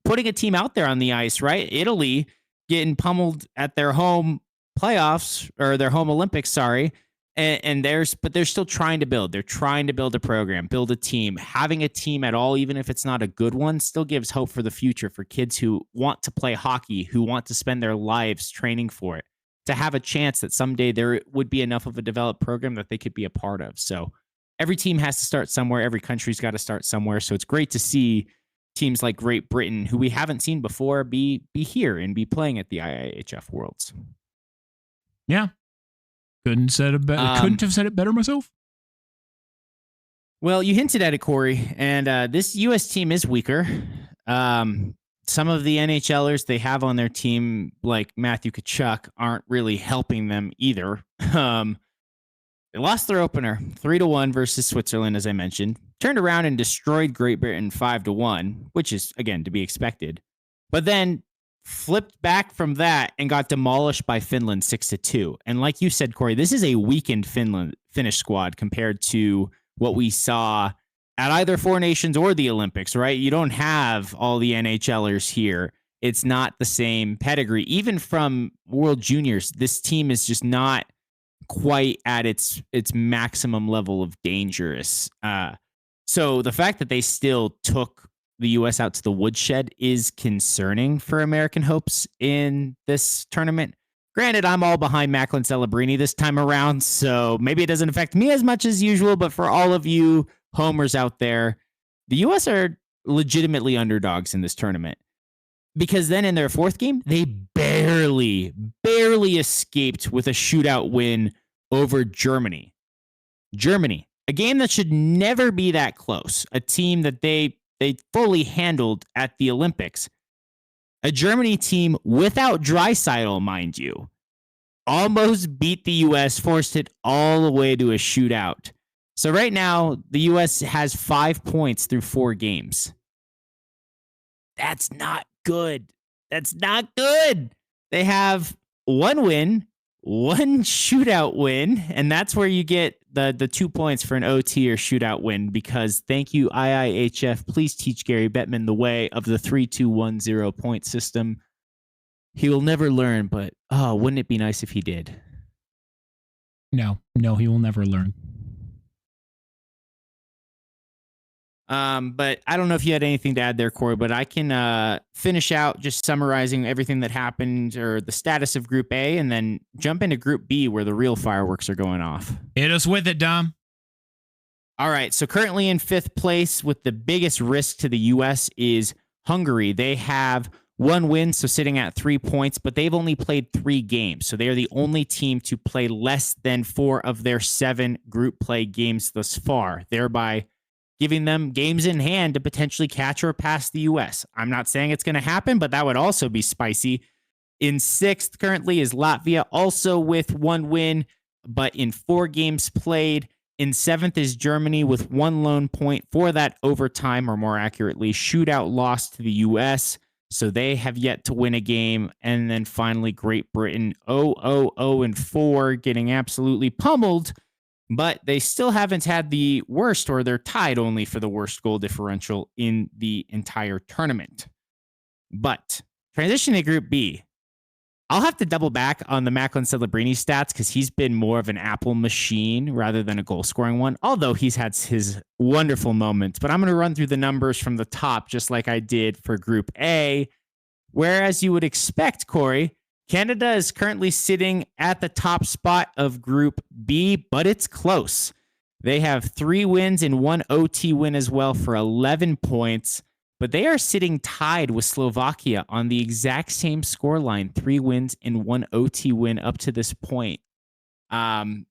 putting a team out there on the ice, right? Italy getting pummeled at their home playoffs, or their home Olympics, sorry. But they're still trying to build. They're trying to build a program, build a team. Having a team at all, even if it's not a good one, still gives hope for the future for kids who want to play hockey, who want to spend their lives training for it, to have a chance that someday there would be enough of a developed program that they could be a part of. So every team has to start somewhere. Every country's got to start somewhere. So it's great to see teams like Great Britain, who we haven't seen before, be here and be playing at the IIHF Worlds. Yeah. Couldn't have said it better myself. Well, you hinted at it, Corey, and this U.S. team is weaker. Some of the NHLers they have on their team, like Matthew Tkachuk, aren't really helping them either. They lost their opener 3-1 versus Switzerland, as I mentioned. Turned around and destroyed Great Britain 5-1, which is, again, to be expected. But then flipped back from that and got demolished by Finland 6-2. And like you said, Corey, this is a weakened Finnish squad compared to what we saw at either Four Nations or the Olympics, right? You don't have all the NHLers here. It's not the same pedigree. Even from World Juniors, this team is just not quite at its maximum level of dangerous. So the fact that they still took the U.S. out to the woodshed is concerning for American hopes in this tournament. Granted, I'm all behind Macklin Celebrini this time around, so maybe it doesn't affect me as much as usual, but for all of you homers out there, the U.S. are legitimately underdogs in this tournament. Because then in their fourth game, they barely escaped with a shootout win over Germany. Germany, a game that should never be that close, a team that they fully handled at the Olympics. A Germany team without Draisaitl, mind you, almost beat the U.S., forced it all the way to a shootout. So right now, the U.S. has 5 points through 4 games. That's not good. That's not good. They have 1 win, 1 shootout win, and that's where you get the 2 points for an OT or shootout win, because thank you, IIHF. Please teach Gary Bettman the way of the 3-2-1-0 point system. He will never learn, but wouldn't it be nice if he did? No, he will never learn. But I don't know if you had anything to add there, Corey, but I can finish out just summarizing everything that happened, or the status of Group A, and then jump into Group B where the real fireworks are going off. Hit us with it, Dom. All right. So currently in 5th place with the biggest risk to the U.S. is Hungary. They have 1 win, so sitting at 3 points, but they've only played 3 games. So they are the only team to play less than 4 of their 7 group play games thus far, thereby giving them games in hand to potentially catch or pass the U.S. I'm not saying it's going to happen, but that would also be spicy. In 6th currently is Latvia, also with 1 win, but in 4 games played. In 7th is Germany with 1 lone point for that overtime, or more accurately, shootout loss to the U.S. So they have yet to win a game. And then finally, Great Britain 0-0-0-4, getting absolutely pummeled. But they still haven't had the worst, or they're tied only for the worst goal differential in the entire tournament. But Transition to Group B. I'll have to double back on the Macklin Celebrini stats because he's been more of an Apple machine rather than a goal scoring one, although he's had his wonderful moments. But I'm going to run through the numbers from the top, just like I did for Group A. Whereas you would expect, Corey, Canada is currently sitting at the top spot of Group B, but it's close. They have 3 wins and 1 OT win as well for 11 points. But they are sitting tied with Slovakia on the exact same scoreline, 3 wins and 1 OT win up to this point. I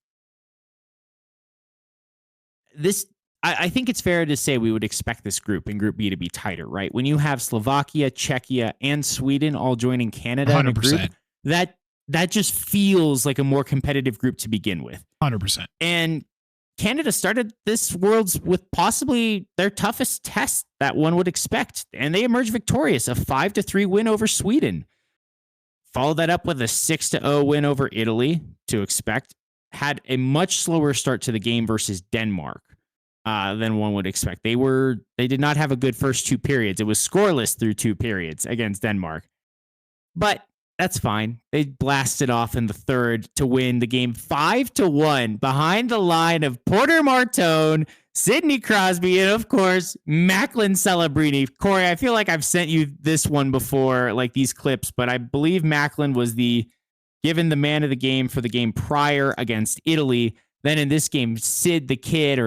think it's fair to say we would expect this group in Group B to be tighter, right? When you have Slovakia, Czechia, and Sweden all joining Canada 100%. In a group, that just feels like a more competitive group to begin with. 100%. And Canada started this Worlds with possibly their toughest test that one would expect, and they emerged victorious, a 5-3 win over Sweden. Followed that up with a 6-0 win over Italy, to expect. Had a much slower start to the game versus Denmark than one would expect. They did not have a good first 2 periods. It was scoreless through 2 periods against Denmark. But that's fine. They blasted off in the third to win the game 5-1 behind the line of Porter Martone, Sidney Crosby, and of course, Macklin Celebrini. Corey, I feel like I've sent you this one before, like these clips, but I believe Macklin was given the man of the game for the game prior against Italy. Then in this game, Sid the kid,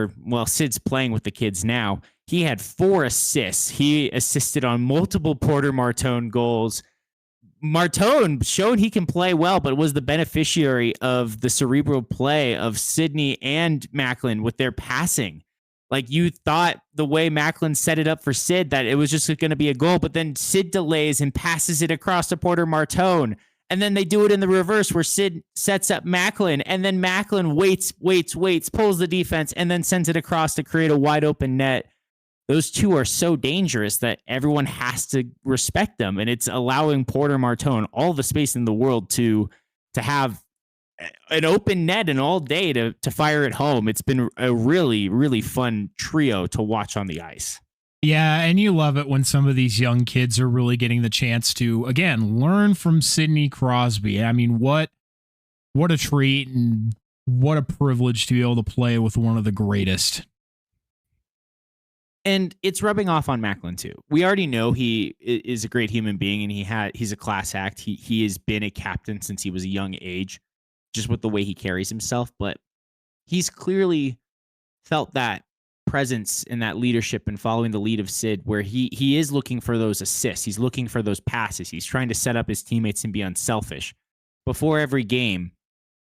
Sid's playing with the kids now. He had 4 assists. He assisted on multiple Porter Martone goals. Martone showed he can play well, but was the beneficiary of the cerebral play of Sidney and Macklin with their passing. Like, you thought the way Macklin set it up for Sid that it was just going to be a goal, but then Sid delays and passes it across to Porter Martone. And then they do it in the reverse where Sid sets up Macklin, and then Macklin waits, pulls the defense, and then sends it across to create a wide open net. Those two are so dangerous that everyone has to respect them. And it's allowing Porter Martone all the space in the world to have an open net and all day to fire it home. It's been a really, really fun trio to watch on the ice. Yeah, and you love it when some of these young kids are really getting the chance to, again, learn from Sidney Crosby. I mean, what a treat and what a privilege to be able to play with one of the greatest. And it's rubbing off on Macklin too. We already know he is a great human being, and he's a class act. He has been a captain since he was a young age, just with the way he carries himself. But he's clearly felt that presence and that leadership and following the lead of Sid, where he is looking for those assists. He's looking for those passes. He's trying to set up his teammates and be unselfish. Before every game,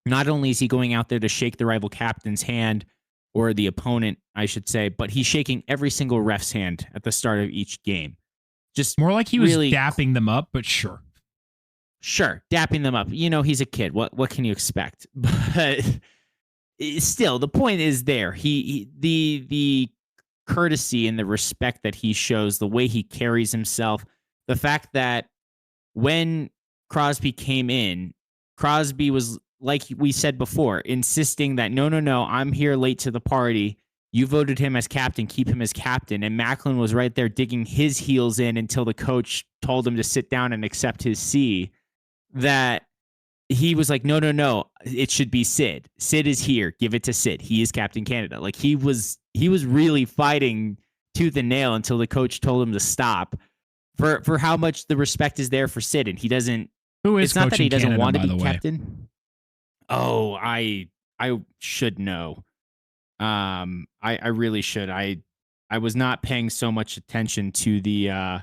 not only is he going out there to shake the rival captain's hand, or the opponent, I should say, but he's shaking every single ref's hand at the start of each game. Just more like he was really dapping them up, but sure. Sure, dapping them up. You know, he's a kid. What can you expect? But still, the point is there. The courtesy and the respect that he shows, the way he carries himself, the fact that when Crosby came in, Crosby was, like we said before, insisting that no, I'm here late to the party. You voted him as captain, keep him as captain. And Macklin was right there digging his heels in until the coach told him to sit down and accept his C. That he was like, no, it should be Sid. Sid is here. Give it to Sid. He is Captain Canada. Like, he was really fighting tooth and nail until the coach told him to stop for how much the respect is there for Sid. And he doesn't, who is it's not that he doesn't Canada, want to by be the way? captain. Oh, I should know. I really should. I was not paying so much attention to the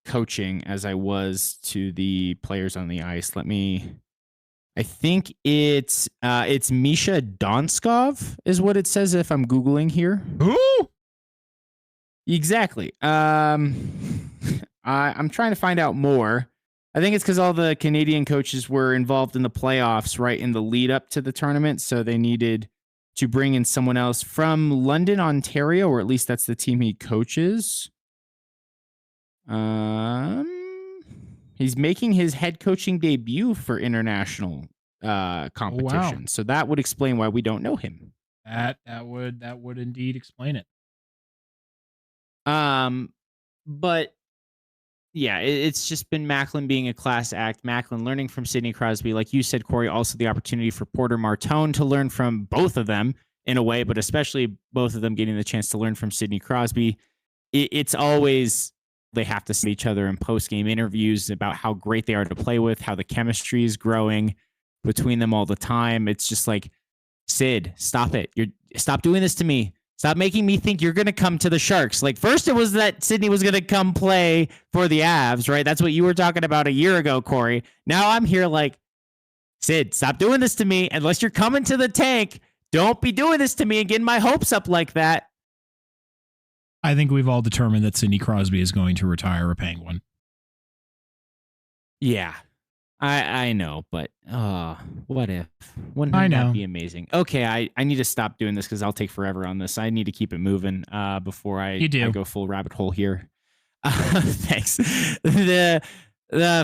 coaching as I was to the players on the ice. I think it's Misha Donskov is what it says if I'm Googling here. Who? Exactly. I'm trying to find out more. I think it's because all the Canadian coaches were involved in the playoffs right in the lead up to the tournament, so they needed to bring in someone else from London, Ontario, or at least that's the team he coaches. He's making his head coaching debut for international competition, wow. So that would explain why we don't know him. That would indeed explain it. But yeah, it's just been Macklin being a class act. Macklin learning from Sidney Crosby, like you said, Corey. Also, the opportunity for Porter Martone to learn from both of them in a way, but especially both of them getting the chance to learn from Sidney Crosby. It's always they have to see each other in post game interviews about how great they are to play with, how the chemistry is growing between them all the time. It's just like, Sid, stop it! Stop doing this to me. Stop making me think you're going to come to the Sharks. Like, first it was that Sidney was going to come play for the Avs, right? That's what you were talking about a year ago, Corey. Now I'm here like, Sid, stop doing this to me. Unless you're coming to the tank, don't be doing this to me and getting my hopes up like that. I think we've all determined that Sidney Crosby is going to retire a Penguin. Yeah, I know, but what if? Wouldn't I that know. be amazing? Okay, I need to stop doing this because I'll take forever on this. I need to keep it moving before I go full rabbit hole here. Thanks. The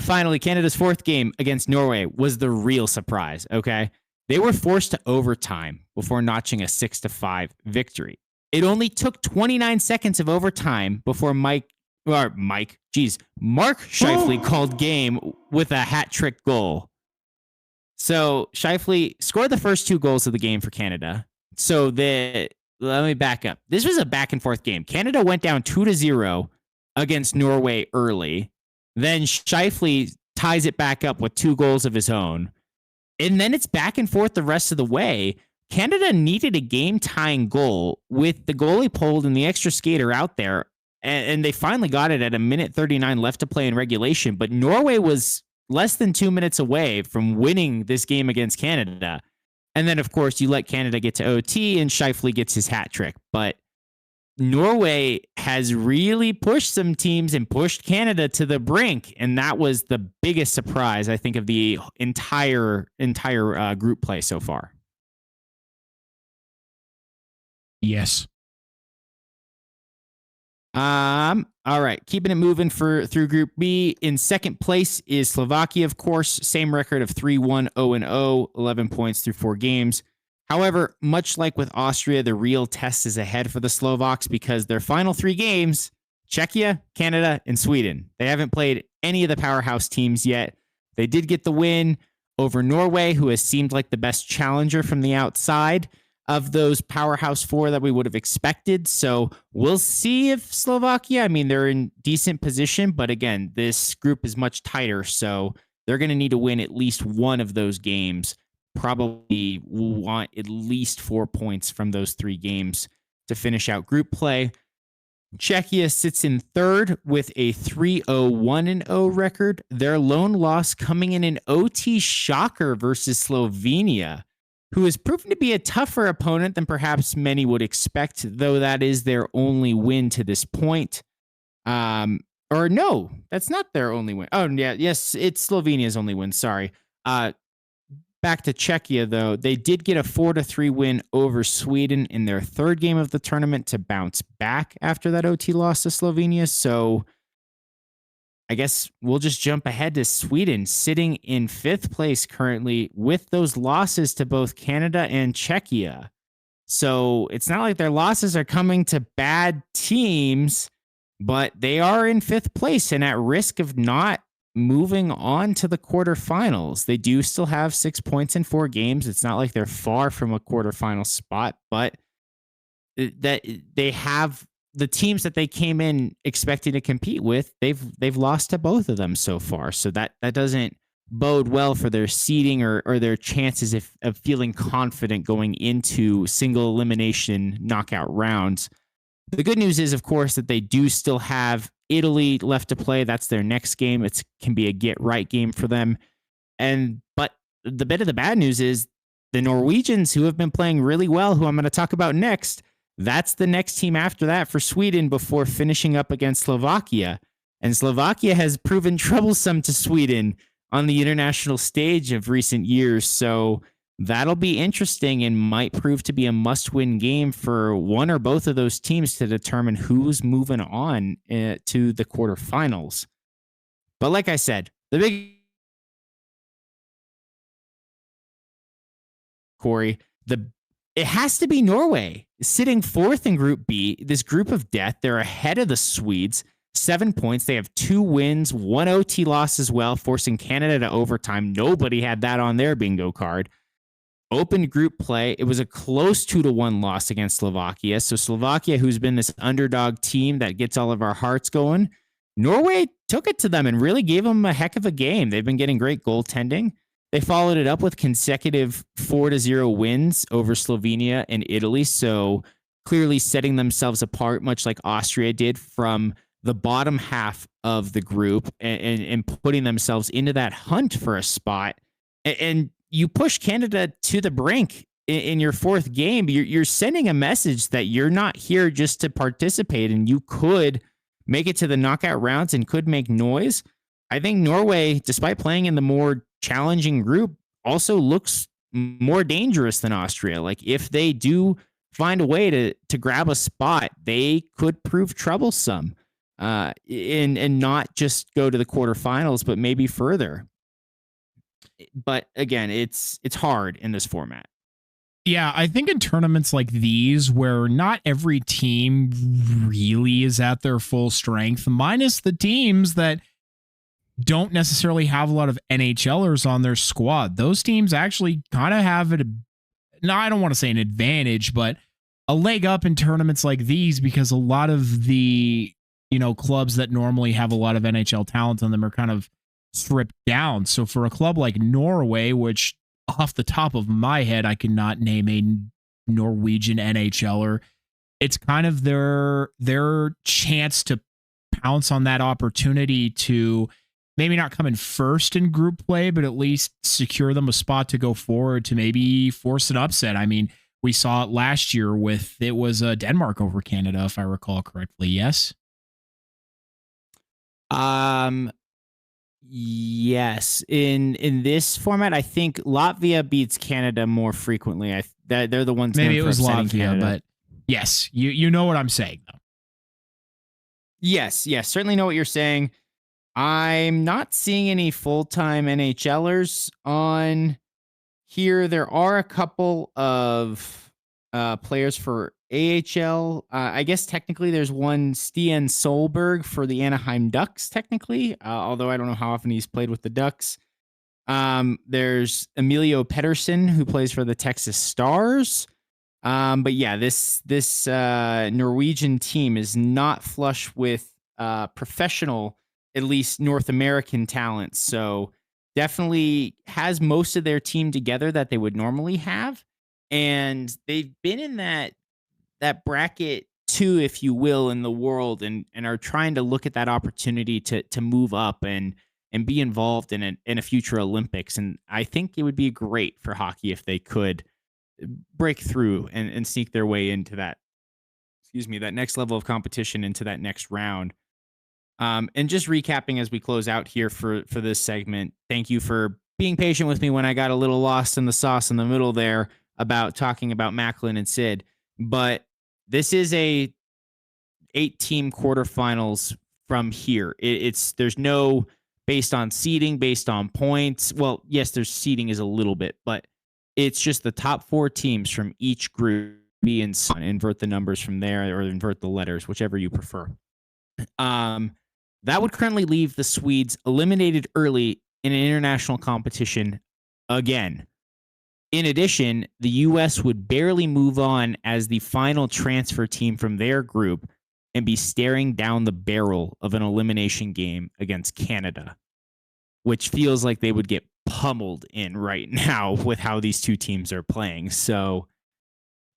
finally, Canada's fourth game against Norway was the real surprise. Okay, they were forced to overtime before notching a 6-5 victory. It only took 29 seconds of overtime before Mark Scheifele called game with a hat trick goal. So Scheifele scored the first two goals of the game for Canada. So let me back up. This was a back and forth game. Canada went down 2-0 against Norway early. Then Scheifele ties it back up with 2 goals of his own. And then it's back and forth the rest of the way. Canada needed a game-tying goal with the goalie pulled and the extra skater out there. And they finally got it at a minute 39 left to play in regulation. But Norway was less than 2 minutes away from winning this game against Canada. And then, of course, you let Canada get to OT and Scheifele gets his hat trick. But Norway has really pushed some teams and pushed Canada to the brink. And that was the biggest surprise, I think, of the entire group play so far. Yes. All right, keeping it moving through Group B. In second place is Slovakia, of course, same record of 3-1, 0-0, 11 points through 4 games. However, much like with Austria, the real test is ahead for the Slovaks because their final 3 games, Czechia, Canada, and Sweden. They haven't played any of the powerhouse teams yet. They did get the win over Norway, who has seemed like the best challenger from the outside of those powerhouse 4 that we would have expected. So we'll see if Slovakia, I mean, they're in decent position, but again, this group is much tighter. So they're going to need to win at least one of those games. Probably will want at least 4 points from those 3 games to finish out group play. Czechia sits in third with a 3-0-1-0 record. Their lone loss coming in an OT shocker versus Slovenia, who has proven to be a tougher opponent than perhaps many would expect, though that is their only win to this point. Or no, that's not their only win. Oh, yeah, yes, it's Slovenia's only win. Sorry. Back to Czechia, though, they did get a 4-3 win over Sweden in their third game of the tournament to bounce back after that OT loss to Slovenia. So I guess we'll just jump ahead to Sweden, sitting in 5th place currently with those losses to both Canada and Czechia. So it's not like their losses are coming to bad teams, but they are in 5th place and at risk of not moving on to the quarterfinals. They do still have 6 points in 4 games. It's not like they're far from a quarterfinal spot, but that they have the teams that they came in expecting to compete with, they've lost to both of them so far. So that doesn't bode well for their seeding or their chances of feeling confident going into single elimination knockout rounds. The good news is, of course, that they do still have Italy left to play. That's their next game. It can be a get right game for them. But the bit of the bad news is the Norwegians, who have been playing really well, who I'm going to talk about next, that's the next team after that for Sweden before finishing up against Slovakia. And Slovakia has proven troublesome to Sweden on the international stage of recent years. So that'll be interesting and might prove to be a must-win game for one or both of those teams to determine who's moving on to the quarterfinals. But like I said, the big Corey, it has to be Norway sitting 4th in Group B, this group of death. They're ahead of the Swedes, 7 points. They have 2 wins, 1 OT loss as well, forcing Canada to overtime. Nobody had that on their bingo card. Open group play. It was a close 2-1 loss against Slovakia. So Slovakia, who's been this underdog team that gets all of our hearts going, Norway took it to them and really gave them a heck of a game. They've been getting great goaltending. They followed it up with consecutive 4-0 wins over Slovenia and Italy. So clearly setting themselves apart, much like Austria did, from the bottom half of the group and putting themselves into that hunt for a spot. And you push Canada to the brink in your 4th game. You're sending a message that you're not here just to participate, and you could make it to the knockout rounds and could make noise. I think Norway, despite playing in the more challenging group, also looks more dangerous than Austria. Like, if they do find a way to grab a spot, they could prove troublesome and not just go to the quarterfinals, but maybe further. But again, it's hard in this format. Yeah, I think in tournaments like these, where not every team really is at their full strength, minus the teams that don't necessarily have a lot of NHLers on their squad, those teams actually kind of have it. No, I don't want to say an advantage, but a leg up in tournaments like these, because a lot of the, clubs that normally have a lot of NHL talent on them are kind of stripped down. So for a club like Norway, which off the top of my head, I cannot name a Norwegian NHLer, it's kind of their chance to pounce on that opportunity to maybe not come in first in group play, but at least secure them a spot to go forward to maybe force an upset. I mean, we saw it last year it was Denmark over Canada, if I recall correctly. Yes. Yes. In this format, I think Latvia beats Canada more frequently. They're the ones. Maybe it was Latvia, Canada. but yes, you know what I'm saying though. Yes, certainly know what you're saying. I'm not seeing any full-time NHLers on here. There are a couple of players for AHL. I guess technically there's one Stian Solberg for the Anaheim Ducks, technically, although I don't know how often he's played with the Ducks. There's Emilio Pettersson, who plays for the Texas Stars. But yeah, this Norwegian team is not flush with professional, at least North American talent. So definitely has most of their team together that they would normally have. And they've been in that bracket 2, if you will, in the world, and are trying to look at that opportunity to move up and be involved in a future Olympics. And I think it would be great for hockey if they could break through and sneak their way into that next level of competition, into that next round. And just recapping as we close out here for this segment, thank you for being patient with me when I got a little lost in the sauce in the middle there about talking about MacLeod and Sid. But this is a 8-team quarterfinals from here. There's no based on seeding, based on points. Well, yes, there's seeding is a little bit, but it's just the top 4 teams from each group. Invert the numbers from there, or invert the letters, whichever you prefer. That would currently leave the Swedes eliminated early in an international competition again. In addition, the U.S. would barely move on as the final transfer team from their group and be staring down the barrel of an elimination game against Canada, which feels like they would get pummeled in right now with how these two teams are playing. So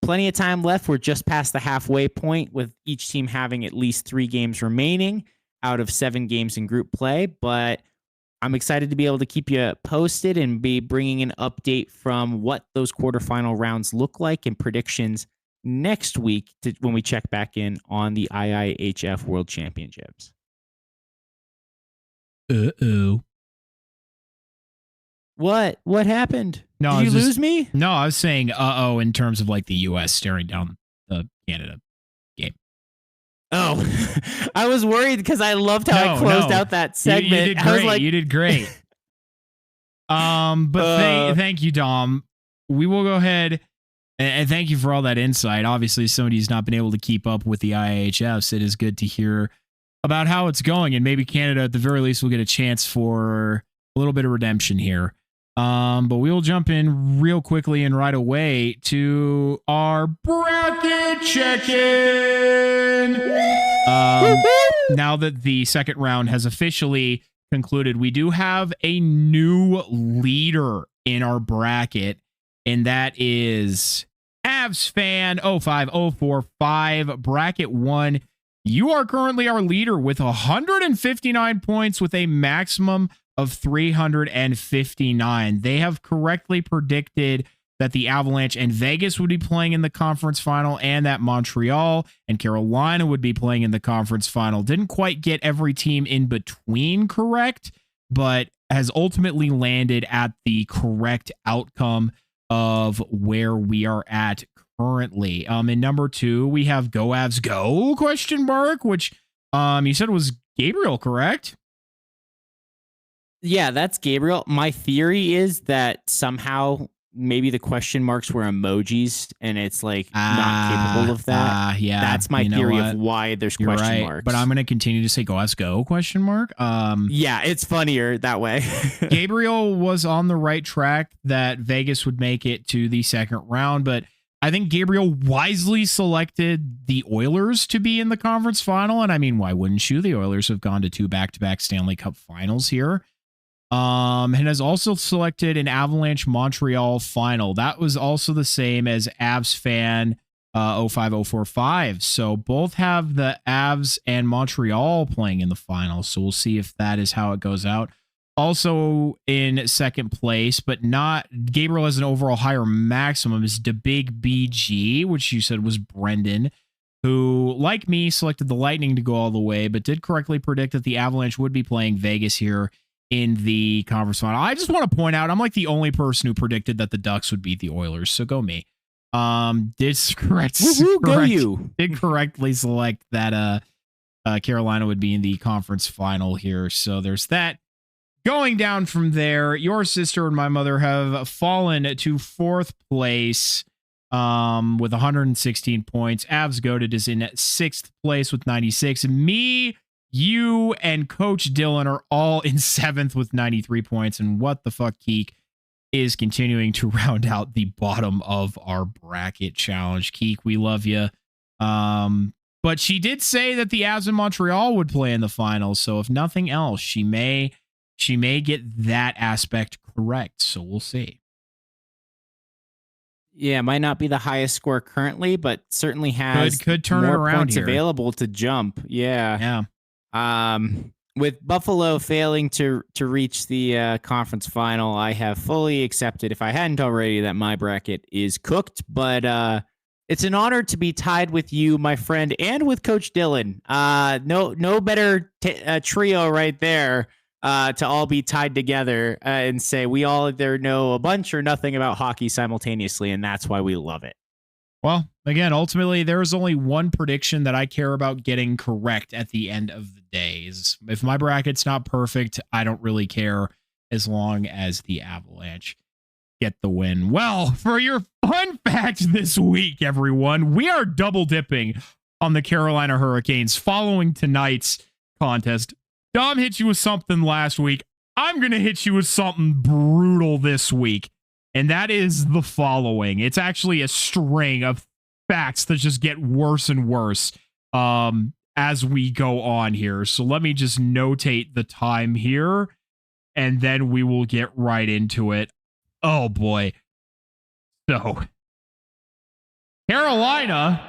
plenty of time left. We're just past the halfway point, with each team having at least 3 games remaining out of 7 games in group play. But I'm excited to be able to keep you posted and be bringing an update from what those quarterfinal rounds look like and predictions next week when we check back in on the IIHF World Championships. Uh-oh. What happened? No, Did you lose me? No, I was saying uh-oh in terms of like the U.S. staring down the Canada game. Oh, I was worried because I loved how I closed out that segment. You did great. I was like, you did great. But thank you, Dom. We will go ahead and thank you for all that insight. Obviously, somebody who's not been able to keep up with the IIHFs, it is good to hear about how it's going, and maybe Canada at the very least will get a chance for a little bit of redemption here. But we'll jump in real quickly and right away to our bracket check-in. Now that the second round has officially concluded, we do have a new leader in our bracket, and that is Avs Fan 05045, bracket 1. You are currently our leader with 159 points with a maximum of 359. They have correctly predicted that the Avalanche and Vegas would be playing in the conference final, and that Montreal and Carolina would be playing in the conference final. Didn't quite get every team in between correct, but has ultimately landed at the correct outcome of where we are at currently. In number 2, we have Go Avs Go ? Which you said was Gabriel, correct? Yeah, that's Gabriel. My theory is that somehow maybe the question marks were emojis and it's like not capable of that. Yeah, that's my theory of why there's You're question right, marks. but I'm going to continue to say Go Avs Go ? Yeah, it's funnier that way. Gabriel was on the right track that Vegas would make it to the second round, but I think Gabriel wisely selected the Oilers to be in the conference final. And I mean, why wouldn't you? The Oilers have gone to 2 back-to-back Stanley Cup finals here. And has also selected an Avalanche Montreal final. That was also the same as Avs Fan 05045. So both have the Avs and Montreal playing in the final. So we'll see if that is how it goes out. Also in second place, but not Gabriel has an overall higher maximum, is the Big BG, which you said was Brendan, who, like me, selected the Lightning to go all the way, but did correctly predict that the Avalanche would be playing Vegas here in the conference final. I just want to point out, I'm like the only person who predicted that the Ducks would beat the Oilers, so go me. Did correctly select that Carolina would be in the conference final here, so there's that. Going down from there, your sister and my mother have fallen to 4th place with 116 points. Avs Goated is in 6th place with 96. Me, you, and Coach Dylan are all in 7th with 93 points. And what the fuck, Keek is continuing to round out the bottom of our bracket challenge. Keek, we love you. But she did say that the Avs in Montreal would play in the finals. So if nothing else, she may get that aspect correct. So we'll see. Yeah, might not be the highest score currently, but certainly has could turn more it around points here. Available to jump. Yeah. With Buffalo failing to reach the conference final, I have fully accepted, if I hadn't already, that my bracket is cooked. But it's an honor to be tied with you, my friend, and with Coach Dylan. No better trio right there. To all be tied together and say we all either know a bunch or nothing about hockey simultaneously, and that's why we love it. Well, again, ultimately, there's only one prediction that I care about getting correct at the end of the day. If my bracket's not perfect, I don't really care as long as the Avalanche get the win. Well, for your fun fact this week, everyone, we are double dipping on the Carolina Hurricanes following tonight's contest. Dom hit you with something last week. I'm going to hit you with something brutal this week. And that is the following. It's actually a string of facts that just get worse and worse as we go on here. So let me just notate the time here, and then we will get right into it. Oh, boy. So, Carolina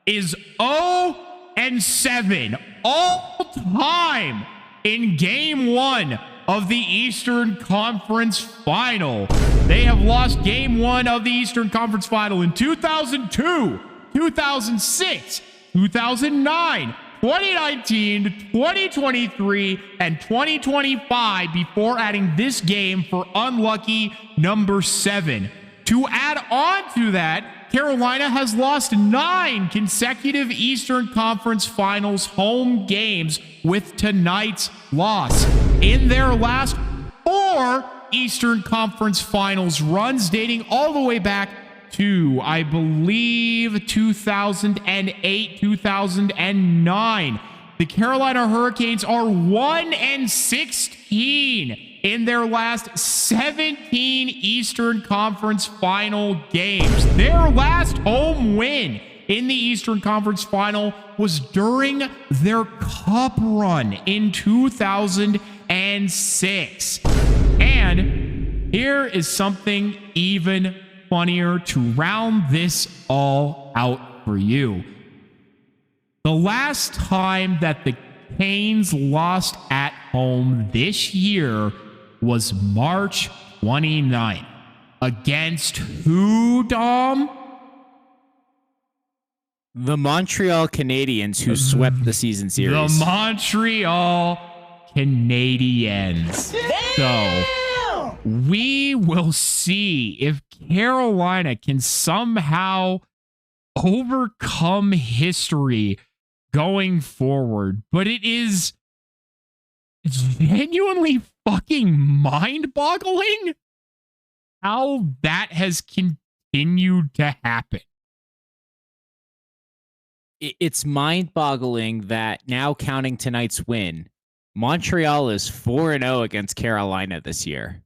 is 0-7 all time in Game 1 of the Eastern Conference Final. They have lost Game 1 of the Eastern Conference Final in 2002, 2006, 2009, 2019, 2023, and 2025 before adding this game for unlucky number 7. To add on to that, Carolina has lost 9 consecutive Eastern Conference Finals home games with tonight's loss. In their last 4 Eastern Conference Finals runs, dating all the way back to, I believe, 2008, 2009, the Carolina Hurricanes are 1-16 in their last 17 Eastern Conference Final games. Their last home win in the Eastern Conference Final was during their Cup run in 2006. And here is something even funnier to round this all out for you. The last time that the Canes lost at home this year was March 29th. Against who, Dom? The Montreal Canadiens, who swept the season series. The Montreal Canadiens. So we will see if Carolina can somehow overcome history going forward. But it's genuinely fucking mind-boggling how that has continued to happen. It's mind-boggling that now, counting tonight's win, Montreal is 4-0 against Carolina this year.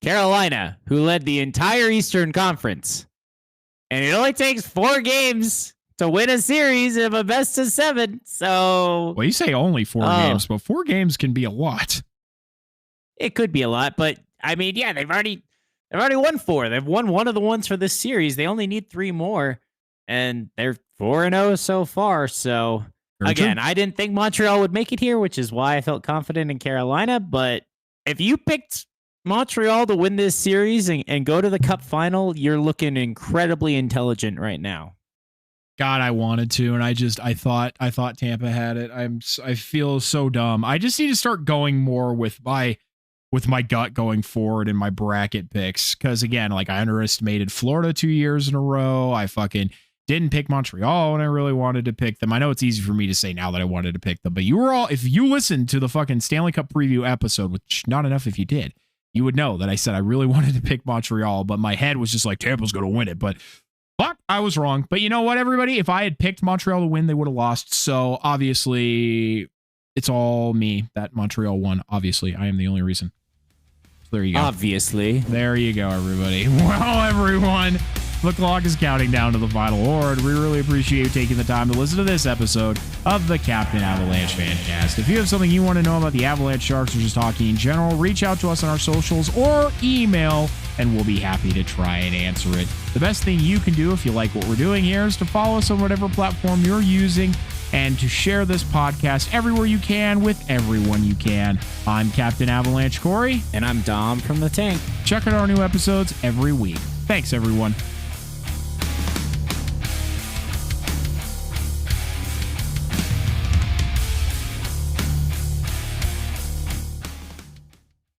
Carolina, who led the entire Eastern Conference. And it only takes 4 games to win a series of a best of 7. So, well, you say only 4 games, but 4 games can be a lot. It could be a lot, but I mean, yeah, they've already won 4. They've won one of the ones for this series. They only need 3 more, and they're 4-0 so far. So again, I didn't think Montreal would make it here, which is why I felt confident in Carolina. But if you picked Montreal to win this series and go to the Cup final, you're looking incredibly intelligent right now. God, I wanted to, and I thought Tampa had it. I feel so dumb. I just need to start going more with my gut going forward in my bracket picks. Because again, like, I underestimated Florida 2 years in a row. I fucking didn't pick Montreal when I really wanted to pick them. I know it's easy for me to say now that I wanted to pick them, but you were all, if you listened to the fucking Stanley Cup preview episode, which not enough if you did, you would know that I said I really wanted to pick Montreal, but my head was just like, Tampa's going to win it. But fuck, I was wrong. But you know what, everybody? If I had picked Montreal to win, they would have lost. So obviously, it's all me that Montreal won. Obviously, I am the only reason. So there you go. Obviously. There you go, everybody. Well, everyone, the clock is counting down to the final horde. We really appreciate you taking the time to listen to this episode of the Captain Avalanche Fancast. If you have something you want to know about the Avalanche Sharks or just hockey in general, reach out to us on our socials or email, and we'll be happy to try and answer it. The best thing you can do if you like what we're doing here is to follow us on whatever platform you're using and to share this podcast everywhere you can with everyone you can. I'm Captain Avalanche Corey. And I'm Dom from the Tank. Check out our new episodes every week. Thanks, everyone.